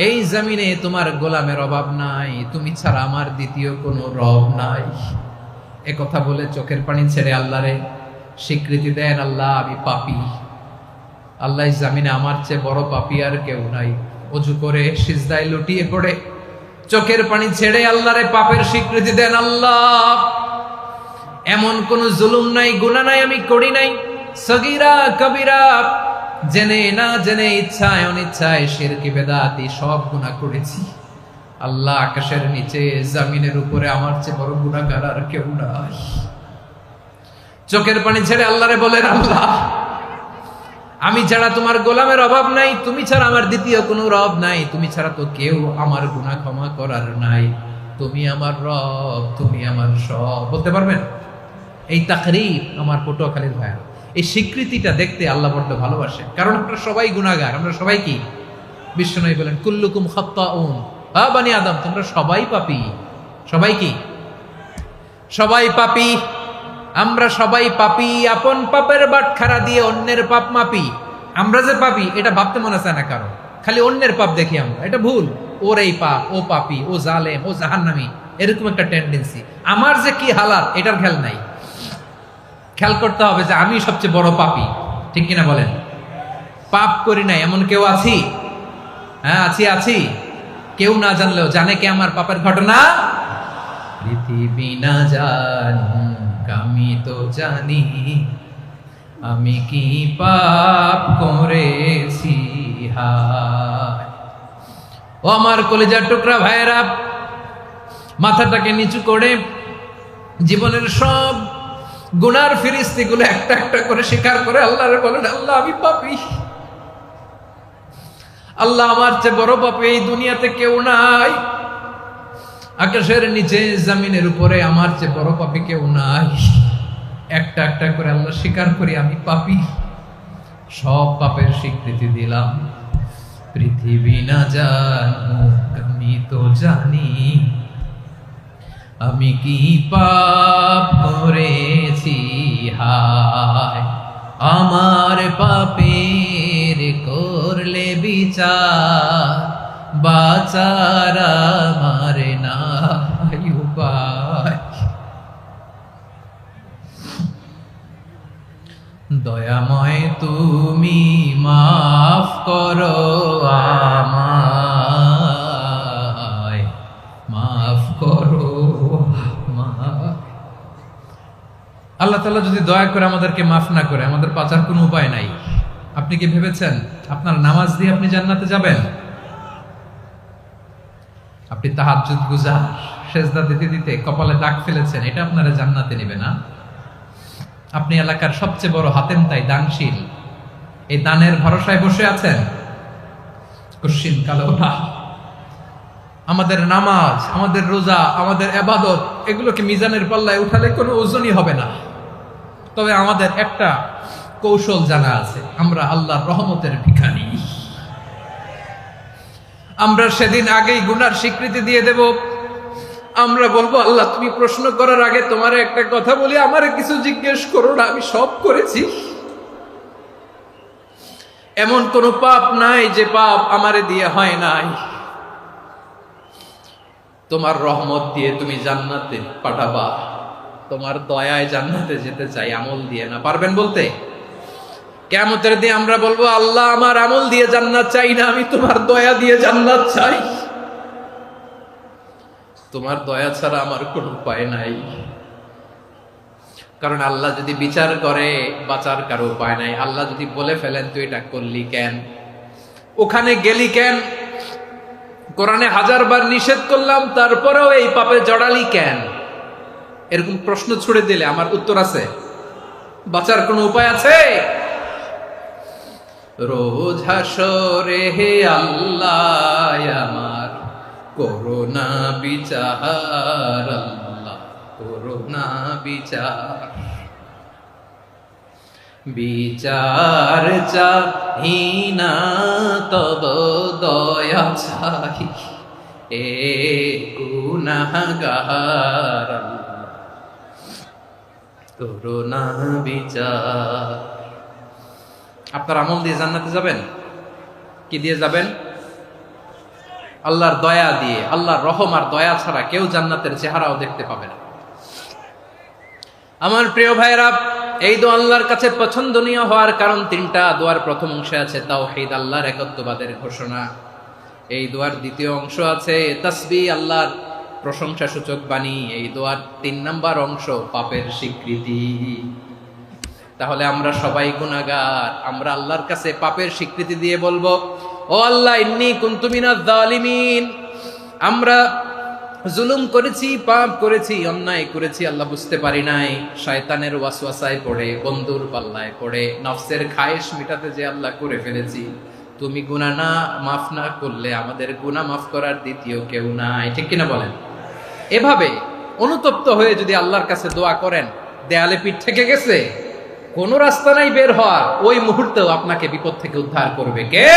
এই জমিনে তোমার গোলামের অভাব নাই, তুমি ছাড়া আমার দ্বিতীয় কোনো রব নাই। এ কথা বলে চোখের পানি ছেড়ে আল্লাহরে স্বীকৃতি দেন, আল্লাহ আমি পাপী, আল্লাহ জামিনে আমার চেয়ে বড় পাপী আর কেউ নাই। ওযু করে সিজদায় লুটিয়ে পড়ে চোখের পানি ছেড়ে আল্লাহরে পাপের স্বীকৃতি দেন, আল্লাহ এমন কোন জুলুম নাই, গুনাহ নাই আমি করি নাই, সগীরা কবিরা, জেনে না জেনে, ইচ্ছায় অনিচ্ছায়, শিরকি বেদাতি সব গুনাহ করেছি। আল্লাহ আকাশের নিচে জমিনের উপরে আমার চেয়ে বড় গুনাহগার আর কেউ নাই। চোখের পানি ছেড়ে আল্লাহরে বলেন, আল্লাহ আমি ছাড়া তোমার গোলামের অভাব নাই, তুমি ছাড়া আমার দ্বিতীয় কোনো রব নাই, তুমি ছাড়া তো কেউ আমার গুনাহ ক্ষমা করার নাই, তুমি আমার রব, তুমি আমার সব। বলতে পারবেন? এই তাকরীর আমার পটুয়াখালীর ভাইয়া, এই স্বীকৃতিটা দেখতে আল্লাহ বড্ড ভালোবাসে, কারণ আমরা সবাই গুনাহগার, আমরা সবাই কি? বিশ্বনবী বলেন কুল্লুকুম খাত্তাউন, হ্যাঁ বানি আদম, তোমরা সবাই পাপী। সবাই কি? সবাই পাপী। আমরা সবাই পাপী, আপন পাপের বাটখারা দিয়ে অন্যের পাপ মাপি। আমরা যে পাপী এটা ভাবতে মনে চায় না কারণ, খালি অন্যের পাপ দেখি আমরা, এটা ভুল। ওর এই পাপ, ও পাপী, ও জালেম, ও জাহান্নামী, এরকম একটা টেন্ডেন্সি। আমার যে কি হালাত এটার খেয়াল নাই। খেয়াল করতে হবে যে আমি সবচেয়ে বড় পাপী, ঠিক কিনা বলেন? পাপ করি নাই এমন কেউ আছি? হ্যাঁ আছি। কেউ না জানলেও জানে কে আমার পাপের ঘটনা? পৃথিবী না জানুক আমি তো জানি, আমি কি পাপ করেছি হায়। ও আমার কলিজার টুকরা ভাইয়েরা, মাথাটাকে নিচু করে জীবনের সব গুনার ফিরিস্তিগুলো একটা একটা করে স্বীকার করে আল্লাহরে বলেন, আল্লাহ আমি পাপী, আল্লাহ আমার চেয়ে বড় পাপী এই দুনিয়াতে কেউ নাই, আকাশের নিচে জমিনের উপরে আমার চেয়ে বড় পাপী কেউ নাই। একটা একটা করে আল্লাহ স্বীকার করি আমি পাপী, সব পাপের স্বীকৃতি দিলাম। পৃথিবী না জানুক আমি তো জানি, আমি কি পাপ করেছি হায়। আমার পাপের করলে বিচার, বাঁচার আমার নাই উপায়। দয়াময় তুমি মাফ করো আমায়, মাফ করো আমায়। আল্লাহ তাআলা যদি দয়া করে আমাদেরকে মাফ না করে, আমাদের বাঁচার কোনো উপায় নাই। আপনি কি ভেবেছেন আপনার নামাজ দিয়ে আপনি জান্নাতে যাবেন? আপনি তাহাজ্জুদ গুজার, সেজদা দিতে দিতে কপালে দাগ ফেলেছেন, এটা আপনারা জান্নাতে নেবে না। আপনি এলাকার সবচেয়ে বড় হাতেম তাই দানশীল, এই দানের ভরসায় বসে আছেন, কশিন কালো ওঠা। আমাদের নামাজ, আমাদের রোজা, আমাদের ইবাদত, এগুলোকে মিজানের পাল্লায় উঠালে কোনো ওজনই হবে না। তবে আমাদের একটা কৌশল জানা আছে, আমরা আল্লাহর রহমতের ভিখারি। আমরা সেদিন আগেই গুনার স্বীকৃতি দিয়ে দেব। আমরা বলবো, আল্লাহ তুমি প্রশ্ন করার আগে তোমার একটা কথা বলি, আমারে কিছু জিজ্ঞেস করো না, আমি সব করেছি। এমন কোন পাপ নাই যে পাপ আমারে দিয়ে হয় নাই। তোমার রহমত দিয়ে তুমি জান্নাতে পাঠাবা, তোমার দয়ায় জান্নাতে যেতে চাই, আমল দিয়ে না। পারবেন বলতে? কিয়ামতের দিন আমরা বলবো, আল্লাহ আমার আমল দিয়ে জান্নাত চাই না, আমি তোমার দয়া দিয়ে জান্নাত চাই। তোমার দয়া ছাড়া আমার কোনো উপায় নাই। কারণ আল্লাহ যদি বিচার করে, বাঁচার কারো উপায় নাই। আল্লাহ যদি বলে ফেলেন তুই এটা করলি কেন, ওখানে গেলি কেন, কোরআনে 1000 বার নিষেধ করলাম তারপরেও এই পাপে জড়ালি কেন, এরকম প্রশ্ন ছুড়ে দিলে আমার উত্তর আছে? বাঁচার কোনো উপায় আছে? রোজ হাসরে হে আল্লাহ আমার করোনা বিচার, আল্লাহ করোনা বিচার। বিচার চাহি না তব দয়া চাই, এ গুনাহগার, আল্লাহ করোনা বিচার। আপনার আমল দিয়ে জান্নাতে যাবেন? কি দিয়ে যাবেন? আল্লাহর দয়া দিয়ে। আল্লাহর রহম আর দয়া ছাড়া কেউ জান্নাতের চেহারাও দেখতে পাবে না। আমার প্রিয় ভাইরা, এই দোয়া আল্লাহর কাছে পছন্দনীয় হওয়ার কারণ 3টা। দোয়ার প্রথম অংশে আছে তাওহীদ, আল্লাহর একত্ববাদের ঘোষণা। এই দোয়ার দ্বিতীয় অংশ আছে তাসবিহ, আল্লাহর প্রশংসা সূচক বাণী। এই দোয়ার 3 নাম্বার অংশ পাপের স্বীকৃতি। তাহলে আমরা সবাই গুনাহগার, আমরা আল্লাহর কাছে পাপের স্বীকৃতি দিয়ে বলবো, ও আল্লাহ ইন্নী কুনতু মিনাজ জালিমিন, আমরা জুলুম করেছি, পাপ করেছি, অন্যায় করেছি, আল্লাহ বুঝতে পারি নাই। শয়তানের ওয়াসওয়াসায় পড়ে, বন্ধুর পাল্লায় পড়ে, নফসের খায়েশ মিটাতে যে আল্লাহ করে ফেলেছি। তুমি গুনাহ না মাফ না করলে আমাদের গুনাহ মাফ করার দ্বিতীয় কেউ নাই, ঠিক কিনা বলেন? এভাবে অনুতপ্ত হয়ে যদি আল্লাহর কাছে দোয়া করেন, দেয়ালে পিঠ থেকে গেছে, কোন রাস্তা নাই বের হওয়ার, ওই মুহূর্তেও আপনাকে বিপদ থেকে উদ্ধার করবে কে?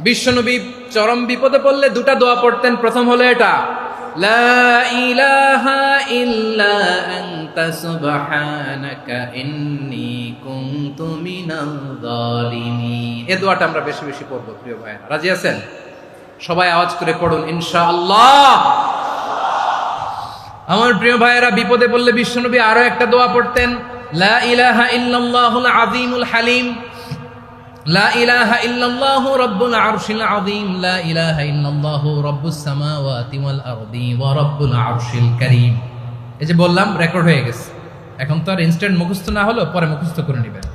বিশ্বনবী চরম বিপদে পড়লে দুটা দোয়া পড়তেন। প্রথম হলো এটা, লা ইলাহা ইল্লা আনতা সুবহানাকা ইন্নী কুনতু মিনাল যালিমিন। এই দোয়াটা আমরা বেশি বেশি পড়ব প্রিয় ভাইরা, রাজি আছেন? সবাই আওয়াজ করে পড়ুন ইনশাআল্লাহ। আমার প্রিয় ভাইয়েরা, বিপদে পড়লে বিশ্বনবী আরো একটা দোয়া পড়তেন, লা ইলাহা ইল্লাল্লাহুল আযীমুল হালিম, লা ইলাহা ইল্লাল্লাহু রাব্বুল আরশিল আযীম, লা ইলাহা ইল্লাল্লাহু রাব্বুস সামাওয়াতি ওয়াল আরদি ওয়া রাব্বুল আরশিল কারীম। এই যে বললাম, রেকর্ড হয়ে গেছে। এখন তো আর ইনস্ট্যান্ট মুখস্থ না হলো, পরে মুখস্থ করে নেবেন।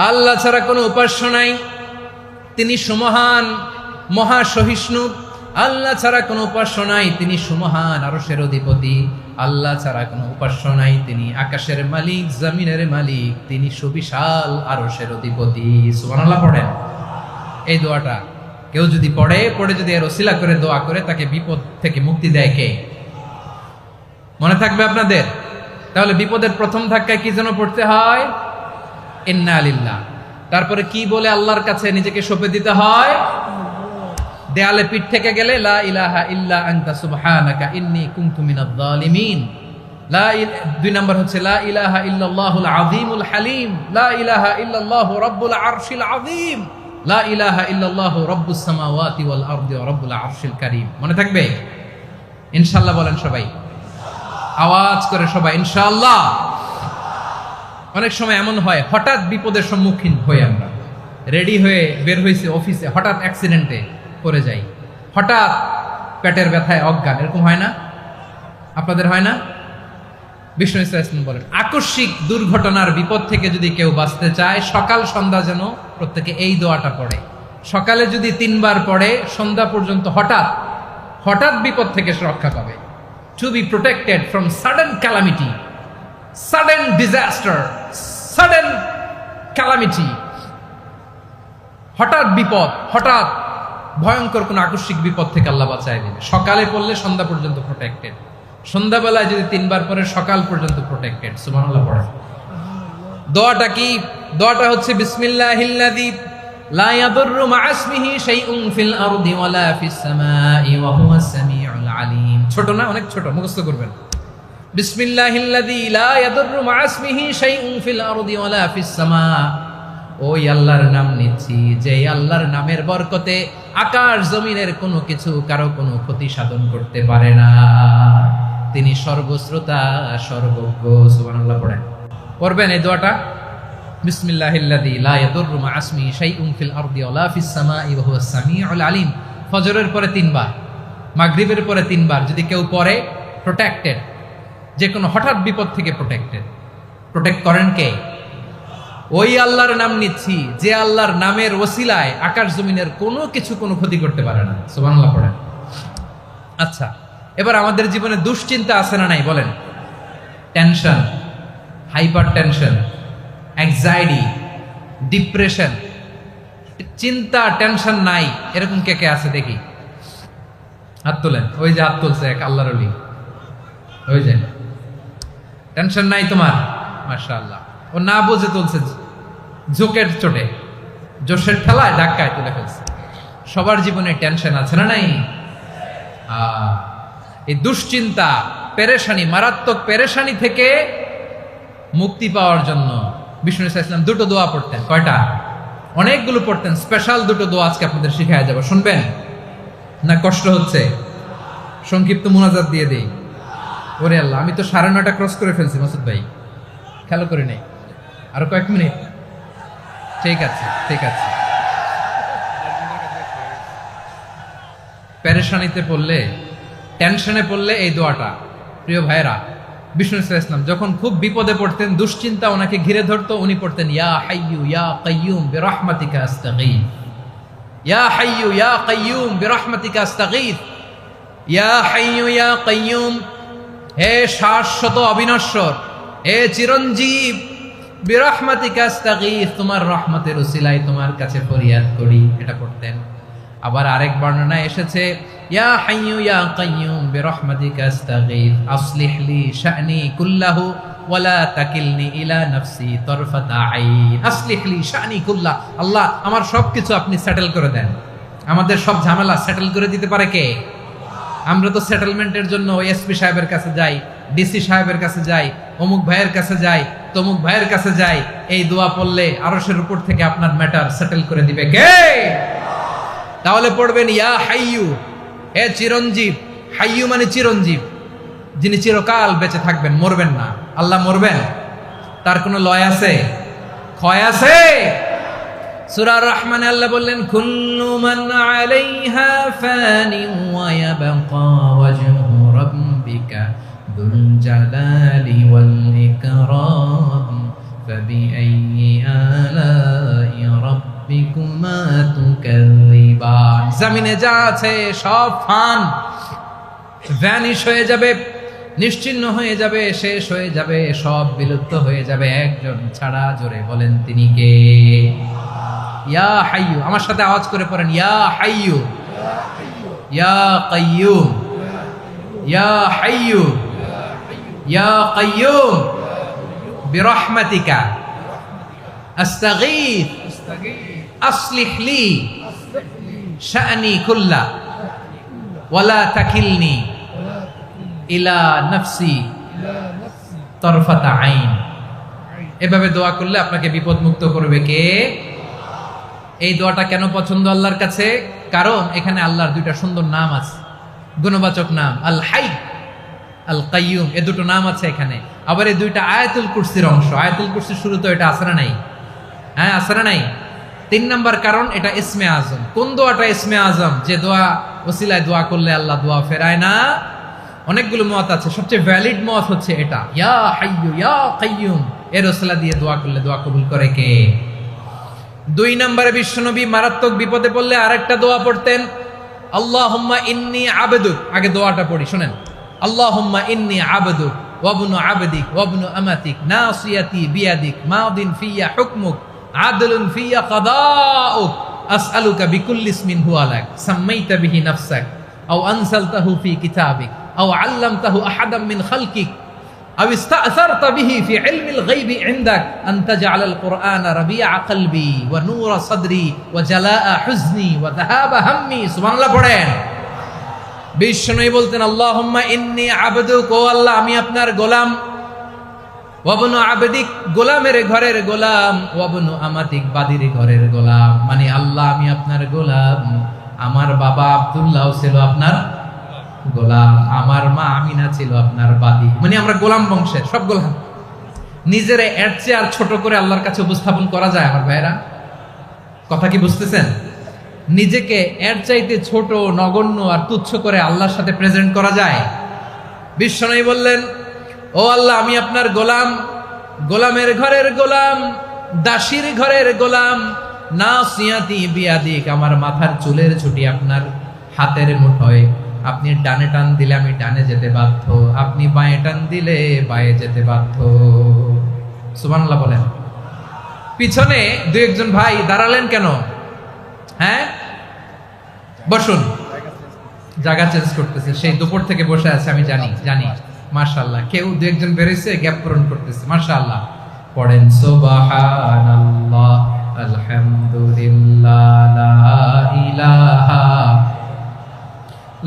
আল্লাহ ছাড়া কোনো উপাস্য নাই, তিনি সুমহান, মহা সহিষ্ণু। আল্লাহ ছাড়া কোনো উপাস্য নাই, তিনি সুমহান, আরশের অধিপতি। আল্লাহ ছাড়া কোনো উপাস্য নাই, তিনি আকাশের মালিক, জমিনের মালিক, তিনি সুবিশাল আরশের অধিপতি। সুবহানাল্লাহ পড়েন। এই দোয়াটা কেউ যদি পড়ে যদি এর ওসিলা করে দোয়া করে, তাকে বিপদ থেকে মুক্তি দেয় কে? মনে থাকবে আপনাদের? তাহলে বিপদের প্রথম ধাক্কায় কি যেন পড়তে হয়? ইন্না লিল্লাহ। তারপরে কি বলে আল্লাহর কাছে নিজেকে সঁপে দিতে হয়? দেয়ালে পিঠ থেকে গেলে লা ইলাহা ইল্লা আনতা সুবহানাকা ইন্নী কুনতু মিনাজ জালিমিন। দুই নম্বর হচ্ছে লা ইলাহা ইল্লাল্লাহুল আযীমুল হালিম, লা ইলাহা ইল্লাল্লাহু রাব্বুল আরশিল আযীম, লা ইলাহা ইল্লাল্লাহু রাব্বুস সামাওয়াতি ওয়াল আরদি ওয়া রাব্বুল আরশিল কারীম। মনে থাকবে? ইনশাআল্লাহ বলেন সবাই, আওয়াজ করে সবাই ইনশাআল্লাহ। অনেক সময় এমন হয়, হঠাৎ বিপদের সম্মুখীন হই আমরা, রেডি হয়ে বের হয়েছে অফিসে, হঠাৎ অ্যাক্সিডেন্টে পড়ে যাই, হঠাৎ পেটের ব্যথায় অজ্ঞান, এরকম হয় না? আপনাদের হয় না? বিষ্ণু ইসলাম বলেন, আকস্মিক দুর্ঘটনার বিপদ থেকে যদি কেউ বাঁচতে চায়, সকাল সন্ধ্যা যেন প্রত্যেকে এই দোয়াটা পড়ে। সকালে যদি 3 বার পড়ে, সন্ধ্যা পর্যন্ত হঠাৎ বিপদ থেকে সে রক্ষা পাবে। To be protected from sudden calamity, sudden disaster, sudden calamity. হঠাৎ বিপদ, হঠাৎ ভয়ঙ্কর কোন আকস্মিক বিপদ থেকে আল্লাহ বাঁচায় দিবে। সকালে পড়লে সন্ধ্যা পর্যন্ত প্রোটেক্টেড, সন্ধ্যাবেলায় যদি 3 বার পরে সকাল পর্যন্ত প্রোটেক্টেড। সুবহানাল্লাহ পড়ে। দোয়াটা কি? দোয়াটা হচ্ছে বিসমিল্লাহিল্লাযী লা ইয়াদুররু মা ইসমিহি শাইউন ফিল আরদি ওয়ালা ফিস সামাই ওয়া হুয়াস সামিউল আলিম। ছোট না? অনেক ছোট, মুখস্থ করবেন। বিসমিল্লাহিল্লাযী লা ইয়াদুররু মা ইসমিহি শাইউন ফিল আরদি ওয়ালা ফিস সামা। ওই আল্লাহর নাম নিচ্ছি, যে আল্লাহর নামের বরকতে আকাশ জমিনের কোনো কিছু কারো কোনো ক্ষতি সাধন করতে পারে না। তিনি সর্বশ্রোতা, সর্বজ্ঞ। সুবহানাল্লাহ পড়েন। পড়বেন এই দোয়াটা, বিসমিল্লাহিল্লাযী লা ইয়াদুররু মা ইসমিহি শাইউন ফিল আরদি ওয়ালা ফিস সামাই ওয়া হুয়াস সামিউল আলিম। ফজরের পরে 3 বার, মাগরিবের পরে 3 বার যদি কেউ পড়ে, প্রোটেক্টেড, যে কোনো হঠাৎ বিপদ থেকে প্রোটেক্টেড। প্রোটেক্ট করেন কে? ওই আল্লাহর নাম নিচ্ছি, যে আল্লাহর নামের ওসিলায় আকাশ জমিনের কোনো কিছু কোনো ক্ষতি করতে পারে না। সুবহানাল্লাহ পড়েন। আচ্ছা, এবার আমাদের জীবনে দুশ্চিন্তা আছে না নাই বলেন? Tension, hyper tension, anxiety, depression, চিন্তা, টেনশন নাই, এরকম কে কে আছে দেখি? হাত তোলেন। ওই যে হাত তুলছে এক আল্লাহর ওলি, ওই যে। টেনশন নাই তোমার? মাশাআল্লাহ। ও না বুঝে তুলছে, ঝোঁকের চোটে, জোশের ঠেলায় ধাক্কায় তুলে ফেলছে। সবার জীবনে টেনশন আছে না নাই? এই দুশ্চিন্তা, পেরেশানি, মারাত্মক পেরেশানি থেকে মুক্তি পাওয়ার জন্য বিষ্ণু ইসলাম 2টো দোয়া পড়তেন। কয়টা? অনেকগুলো পড়তেন। স্পেশাল 2টো দোয়া আজকে আপনাদের শিখায় যাব, শুনবেন না? কষ্ট হচ্ছে? সংক্ষিপ্ত মুনাজাত দিয়ে দেই। ওরে আল্লাহ, আমি তো 9:30 ক্রস করে ফেলছি মাসুদ ভাই, খেয়াল করে নেই। আরো কয়েক মিনিট? ঠিক আছে, ঠিক আছে। পেরেশানিতে পড়লে, টেনশনে পড়লে এই দোয়াটা, প্রিয় ভাইরা, বিষ্ণু ইসলাম যখন খুব বিপদে পড়তেন, দুশ্চিন্তা ওনাকে ঘিরে ধরতো, উনি পড়তেন ইয়া হাইয়ু ইয়া কাইয়ুম বিরহমাতিকা আস্তাগীথ, ইয়া হাইয়ু ইয়া কাইয়ুম বিরহমাতিকা আস্তাগীথ। ইয়া হাইয়ু ইয়া কাইয়ুম, হে শাশ্বত অবিনশ্বর, হে চিরঞ্জীব, বিরহমাতিকা আস্তাগীথ, তোমার রহমতের উসিলায় তোমার কাছে ফরিয়াদ করি, এটা পড়তেন। আবার আরেক বর্ণনায় এসেছে ইয়া হাইয়ু ইয়া কাইয়ুম বিরহমাতিকা আস্তাগীথ আসলিহ লি শা'নি কুল্লাহু ওয়ালা তাকিলনি ইলা নাফসি তরফাতা আইন। আসলিহ লি শা'নি কুল্লাহ, আল্লাহ আমার সবকিছু আপনি সেটেল করে দেন, আমাদের সব ঝামেলা সেটেল করে দিতে পারে কে? আমরা তো সেটেলমেন্টের জন্য এসপি সাহেবের কাছে যাই, ডিসি সাহেবের কাছে যাই, অমুক ভাইয়ের কাছে যাই, তমুক ভাইয়ের কাছে যাই, এই দোয়া পড়লে আরশের উপর থেকে আপনার ম্যাটার সেটেল করে দিবে কে? তাহলে পড়বেন ইয়া হাইয়ু, হে চিরঞ্জীব। হাইয়ু মানে চিরঞ্জীব, যিনি চিরকাল বেঁচে থাকবেন, মরবেন না। আল্লাহ মরবেন? তার কোনো লয় আছে? ক্ষয় আছে? সূরা রহমানে আল্লাহ বললেন কুল্লু মান আলাইহা ফানি ওয়া ইয়াবকা ওয়াজহু রাব্বিকা যুল জালালি ওয়াল ইকরাম ফাবিআইয়ি আলাই রাব্বিকুমা তুকাযযিবান। জমিনে যা আছে সব ফান, ভ্যানিশ হয়ে যাবে, নিশ্চিহ্ন হয়ে যাবে, শেষ হয়ে যাবে, সব বিলুপ্ত হয়ে যাবে, একজন ছাড়া। জোরে বলেন তিনি কে? ইয়া হাইয়ু, আমার সাথে আওয়াজ করে পড়েন ইয়া হাইয়ু ইয়া কাইয়ুম ইয়া হাইয়ু ইয়া কাইয়ুম বিরহমাতিকা আস্তাগীথ আসলিহ লি শা'নি কুল্লা ওয়ালা তাকিলনি ইলা নাফসি তরফাতা আইন। এভাবে দোয়া করলে আপনাকে বিপদ মুক্ত করবে কে? এই দোয়াটা কেন পছন্দ আল্লাহর কাছে? কারণ এখানে আল্লাহর দুইটা সুন্দর নাম আছে, গুণবাচক নাম, আল হাই, আল কাইয়ুম, এ দুটো নাম আছে এখানে। আবার এই দুইটা আয়াতুল কুরসির অংশ। আয়াতুল কুরসির শুরু তো এটা আসরা নাই? হ্যাঁ, আসরা নাই। 3 নাম্বার কারণ, এটা ইসমে আজম। কোন দোয়াটা ইসমে আজম? যে দোয়া ওসিলায় দোয়া করলে আল্লাহ দোয়া ফেরায় না। অনেকগুলো মত আছে, সবচেয়ে ভ্যালিড মত হচ্ছে এটা, ইয়া হাইয়ু ইয়া কাইয়ুম, এর ওসিলা দিয়ে দোয়া করলে দোয়া কবুল করে কে? 2 নম্বরে বিশ্বনবী মারাত্মক বিপদে পড়লে আরেকটা দোয়া পড়তেন, আল্লাহুম্মা ইন্নী আবদুক। আগে দোয়াটা পড়ি, শুনেন। আল্লাহুম্মা ইন্নী আবদুক ওয়া ইবনু আবদিক ওয়া ইবনু আমাতিক নাসিয়াতি বিয়াদিক মাদিন ফিয়া হুকমুক আদলুন ফিয়া কাদাউক আসআলুকা বিকুল্লি ইসমিন হুয়া লাক সাম্মাইতা বিহি নাফসাক আও আনসালতাহু ফি কিতাবিক আও আল্লামতাহু আহাদাম মিন খালকিক আও ইস্তা'সারতা বিহি ফি ইলমিল গায়বি ইনদাক আন তাজআলাল কুরআনা রাবিআ কলবি ওয়া নূরা সাদরি ওয়া জালাআ হুজনি ওয়া যাহাবা হাম্মি। সুবহানাল্লাহ পড়েন। বিষ্ণুই বলতেন আল্লাহুম্মা ইন্নী আবদুক, ও আল্লাহ আমি আপনার গোলাম, ওয়া ইবনু আবদিক, গোলামের ঘরের গোলাম, ওয়া ইবনু আমাতিক, বাদীর ঘরের গোলাম। মানে আল্লাহ আমি আপনার গোলাম, আমার বাবা আব্দুল্লাহ ছিল আপনার গোলাম, আমার মা আমিনা ছিল আপনার বাদী। মানে আমরা গোলাম বংশের, সব গোলাম। নিজের এর চেয়ে আর ছোট করে আল্লাহর কাছে উপস্থাপন করা যায় আমার ভাইরা? কথা কি বুঝতেছেন? নিজেকে এর চাইতে ছোট, নগণ্য আর তুচ্ছ করে আল্লাহর সাথে প্রেজেন্ট করা যায়? বিশ্বনবী বললেন, ও আল্লাহ আমি আপনার গোলাম, গোলামের ঘরের গোলাম, দাসীর ঘরের গোলাম, নাসিয়াতি বিয়াদিক, আমার মাথার চুলের ছুটি আপনার হাতের মুঠোয়। আপনি ডানে টান দিলে আমি ডানে যেতে বাধ্য, আপনি বাঁয়ে টান দিলে বাঁয়ে যেতে বাধ্য। সুবহানাল্লাহ বলেন। পিছনে 2-1 ভাই দাঁড়ালেন কেন? হ্যাঁ, বসুন। জায়গা চেঞ্জ করতেছে, সেই দুপুর থেকে বসে আছে, আমি জানি। মাশাআল্লাহ, কেউ 2-1 বেরিয়েছে, গ্যাপ পূরণ করতেছে। মাশাআল্লাহ। পড়েন সুবহানাল্লাহ, আলহামদুলিল্লাহ,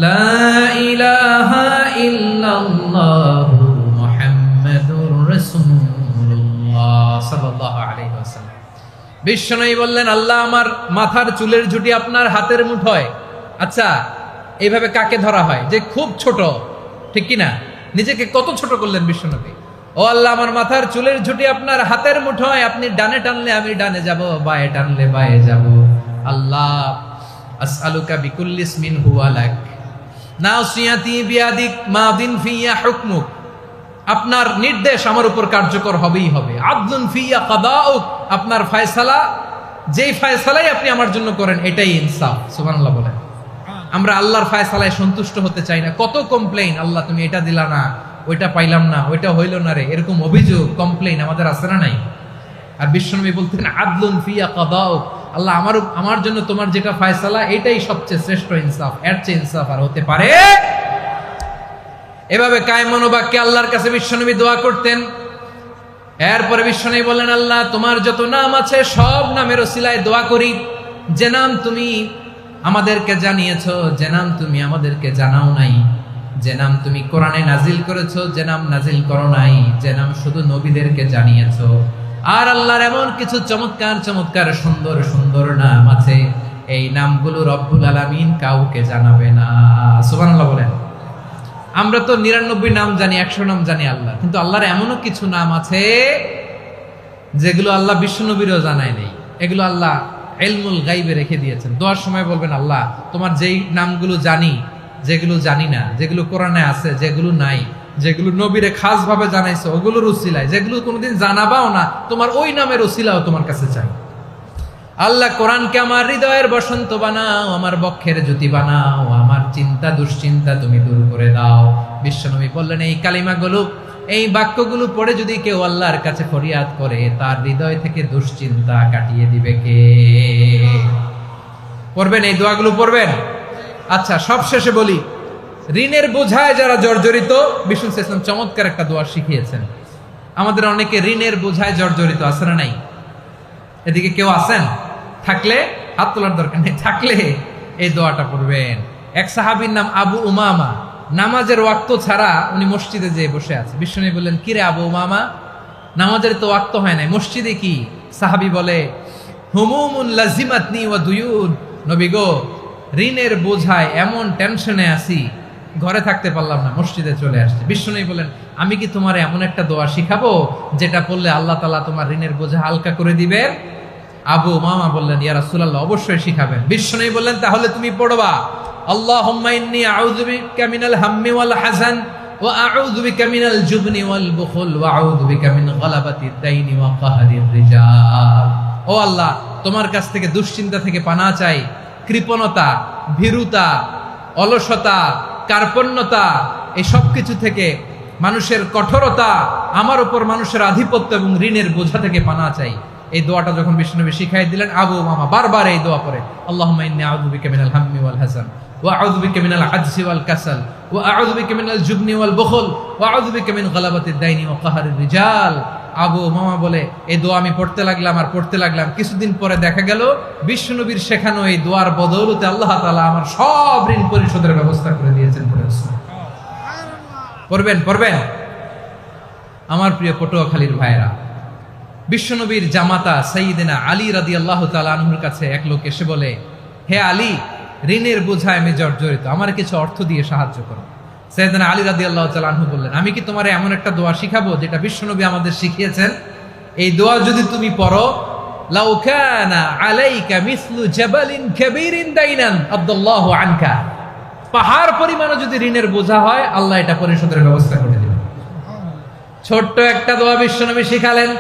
লা ইলাহা ইল্লাল্লাহু মুহাম্মাদুর রাসূলুল্লাহ সাল্লাল্লাহু আলাইহি ওয়াসাল্লাম। বিশ্বনবী বললেন, আল্লাহ আমার মাথার চুলের ঝুঁটি আপনার হাতের মুঠোয়। আচ্ছা, এইভাবে কাকে ধরা হয়? যে খুব ছোট, ঠিক কি না? নিজেকে কত ছোট করলেন বিশ্বনবী। ও আল্লাহ আমার মাথার চুলের ঝুঁটি আপনার হাতের মুঠোয়, আপনি ডানে টানলে আমি ডানে যাব, বাঁয়ে টানলে বাঁয়ে যাব। আল্লাহ আসআলুকা বিকুল্লি ইসমিন হুয়া লাক নাসিয়াতি বিয়াদিক মাদিন ফিয়া হুকমুক, আপনার নির্দেশ আমার উপর কার্যকর হবেই হবে। আদলুন ফিয়া কাদাউক, আপনার ফয়সালা, যেই ফয়সালাই আপনি আমার জন্য করেন এটাই ইনসাফ। সুবহানাল্লাহ বলেন। আমরা আল্লাহর ফায়সালায় সন্তুষ্ট হতে চাই না। কত কমপ্লেইন, আল্লাহ তুমি এটা দিলা না, ওইটা পাইলাম না, ওইটা হইল না রে, এরকম অভিযোগ কমপ্লেইন আমাদের আছে না নাই? আর বিশ্বনবী বলতেন আদলুন ফিয়া কাদাউ, আল্লাহ আমার জন্য তোমার যেটা ফায়সালা এটাই সবচেয়ে শ্রেষ্ঠ ইনসাফ, এর চেয়ে ইনসাফ আর হতে পারে। এভাবে কায় মনোবাক্যে আল্লাহর কাছে বিশ্বনবী দোয়া করতেন। এরপরে বিশ্বনবী বললেন, আল্লাহ তোমার যত নাম আছে সব নামের ওসিলায় দোয়া করি, যে নাম তুমি আমাদেরকে জানিয়েছো, যে নাম তুমি আমাদেরকে জানাও নাই, যে নাম তুমি কোরআনে নাজিল করেছো, যে নাম নাজিল করো নাই, যে নাম শুধু নবীদেরকে জানিয়েছো। আর আল্লাহর এমন কিছু চমৎকার চমৎকার সুন্দর সুন্দর নাম আছে, এই নামগুলো রব্বুল আলামিন কাউকে জানাবে না। সুবহানাল্লাহ বলেন। আমরা তো 99 নাম জানি, 100 নাম জানি আল্লাহ, কিন্তু আল্লাহর এমনও কিছু নাম আছে যেগুলো আল্লাহ বিশ্বনবীরও জানায় নেই। এগুলো আল্লাহ ইলমুল গায়বে রেখে দিয়েছেন। দোয়ার সময় বলবেন, আল্লাহ তোমার যেই নামগুলো জানি, যেগুলো জানি না, যেগুলো কোরআনে আছে, যেগুলো নাই, যেগুলো নবীরে খাস ভাবে জানাইছো ওগুলোর উসিলায়, যেগুলো কোনোদিন জানাবাও না তোমার ওই নামের উসিলাও তোমার কাছে চাই। আল্লাহ কোরআনকে আমার হৃদয়ের বসন্ত বানাও, আমার বক্ষের জ্যোতি বানাও, আমার চিন্তা দুশ্চিন্তা তুমি দূর করে দাও। বিশ্বনবী বললেন, এই কালিমাগুলো, এই বাক্যগুলো পড়ে যদি কেউ আল্লাহর কাছে ফরিয়াদ করে, তার হৃদয় থেকে দুশ্চিন্তা কাটিয়ে দিবে কে? পড়বেন, এই দোয়াগুলো পড়বেন। আচ্ছা, সব শেষে বলি, ঋণের বোঝায় যারা জর্জরিত, বিষ্ণু ইসলাম চমৎকার একটা দোয়া শিখিয়েছেন। আমাদের অনেকে ঋণের বোঝায় জর্জরিত, আছে না নাই? এদিকে কেউ আছেন? থাকলে হাত তোলার দরকার নেই, থাকলে এই দোয়াটা পড়বেন। এক সাহাবীর নাম আবু উমামা, নামাজের ওয়াক্ত ছাড়া উনি মসজিদে যেয়ে বসে আছে। বিশ্বনবী বললেন, কিরে আবু উমামা, নামাজের তো ওয়াক্ত হয় নাই, মসজিদে কি? সাহাবী বলে, হুমুমুন লাজিমাতনি ওয়া দুয়ুন, নবী গো, ঋণের বোঝায় এমন টেনশনে আছি, ঘরে থাকতে পারলাম না, মসজিদে চলে আসছে। বিশ্বনবী বলেন, আমি কি তোমার এমন একটা দোয়া শিখাবো যেটা পড়লে আল্লাহ তাআলা তোমার ঋণের বোঝা হালকা করে দিবেন? আবু উমামা বললেন, ইয়া রাসূলুল্লাহ, অবশ্যই শিখাবেন। বিশ্বনবী বললেন, তাহলে তুমি পড়বা, আল্লাহুম্মা ইন্নী আউযু বিকা মিনাল হাম্মি ওয়াল হাযান ওয়া আউযু বিকা মিনাল জুবনি ওয়াল বুখল ওয়া আউযু বিকা মিন গালাবাতিদ দাইনি ওয়া কাহরির রিজাল। ও আল্লাহ, তোমার কাছ থেকে দুশ্চিন্তা থেকে পানা চাই, কৃপণতা, ভীরুতা, অলসতা, কার্পণ্যতা, এই সব কিছু থেকে, মানুষের কঠোরতা, আমার উপর মানুষের আধিপত্য এবং ঋণের বোঝা থেকে পানা চাই। এই দোয়াটা যখন বিশ্বনবী শিখাই দিলেন, আবু উমামা বারবার এই দোয়া পড়ে, আল্লাহুম্মা ইন্নী আউযু বিকা মিনাল হাম্মি ওয়াল হাযান ওয়া আউযু বিকা মিনাল আজজি ওয়াল কাসাল ওয়া আউযু বিকা মিনাল জুবনি ওয়াল বুখল ওয়া আউযু বিকা মিন গালাবাতিদ দাইনি ওয়া কাহরির রিজাল। আবু উমামা বলে, এই দোয়া আমি পড়তে লাগলাম আর পড়তে লাগলাম, কিছুদিন পরে দেখা গেল বিশ্বনবীর শেখানো এই দোয়ার বদৌলতে আল্লাহ তাআলা আমার সব ঋণ পরিশোধের ব্যবস্থা করে দিয়েছেন। পড়বেন, পড়বেন। আমার প্রিয় পটুয়াখালীর ভাইরা, বিশ্বনবীর জামাতা সাইয়্যিদিনা আলী রাদিয়াল্লাহু তাআলা আনহুর কাছে এক লোক এসে বলে, হে আলী, ঋণের বোঝায় আমি জর্জরিত, আমার কিছু অর্থ দিয়ে সাহায্য করো। সাইয়্যিদিনা আলী রাদিয়াল্লাহু তাআলা আনহু বললেন, আমি কি তোমারে এমন একটা দোয়া শিখাবো যেটা বিশ্বনবী আমাদের শিখিয়েছেন? এই দোয়া যদি তুমি পড়ো, লাউ কানা আলাইকা মিসলু জাবালিন কাবীরিন দাইনান আদাল্লাহু আনকা, পাহাড় পরিমাণও যদি ঋণের বোঝা হয়, আল্লাহ এটা পরিশোধের ব্যবস্থা করে দিবেন। ছোট্ট একটা দোয়া বিশ্বনবী শিখালেন,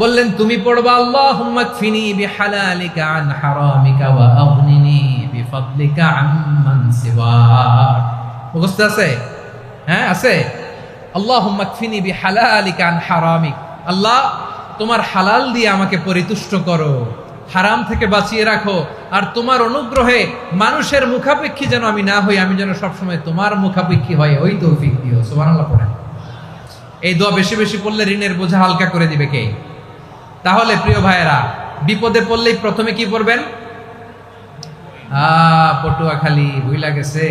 বললেন, তুমি পড়বা, আল্লাহুম্মা কফিনি বিহালালিকা আন হারামিকা ওয়া আগনিনি বিফাদলিকা আম্মান সিওয়াক। মুখস্থ আছে? হ্যাঁ, আছে। আল্লাহুম্মা কফিনি বিহালালিকা আন হারামিক, আল্লাহ তোমার হালাল দিয়ে আমাকে পরিতুষ্ট করো, হারাম থেকে বাঁচিয়ে রাখো, আর তোমার অনুগ্রহে মানুষের মুখাপেক্ষী যেন আমি না হই, আমি যেন সবসময় তোমার মুখাপেক্ষী হয়, ওই তৌফিক দিও। সুবহানাল্লাহ পড়েন। এই দোয়া বেশি বেশি পড়লে ঋণের বোঝা হালকা করে দিবে কে? তাহলে প্রিয় ভাইয়েরা, বিপদে পড়লেই প্রথমে কি পড়বেন? পটুয়াখালী ভুইলা গেছে।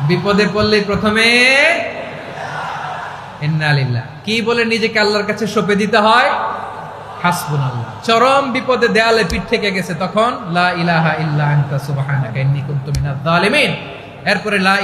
বিপদে পড়লেই প্রথমে ইন্না লিল্লাহ কি বলে নিজেকে আল্লাহর কাছে সঁপে দিতে হয়? হাসবুনাল্লাহ। চরম বিপদে দেয়ালে পিঠ থেকে গেছে, তখন লা ইলাহা ইল্লা আনতা সুবহানাকা ইন্নী কুনতু মিনাজ জালিমিন। এরপরে লা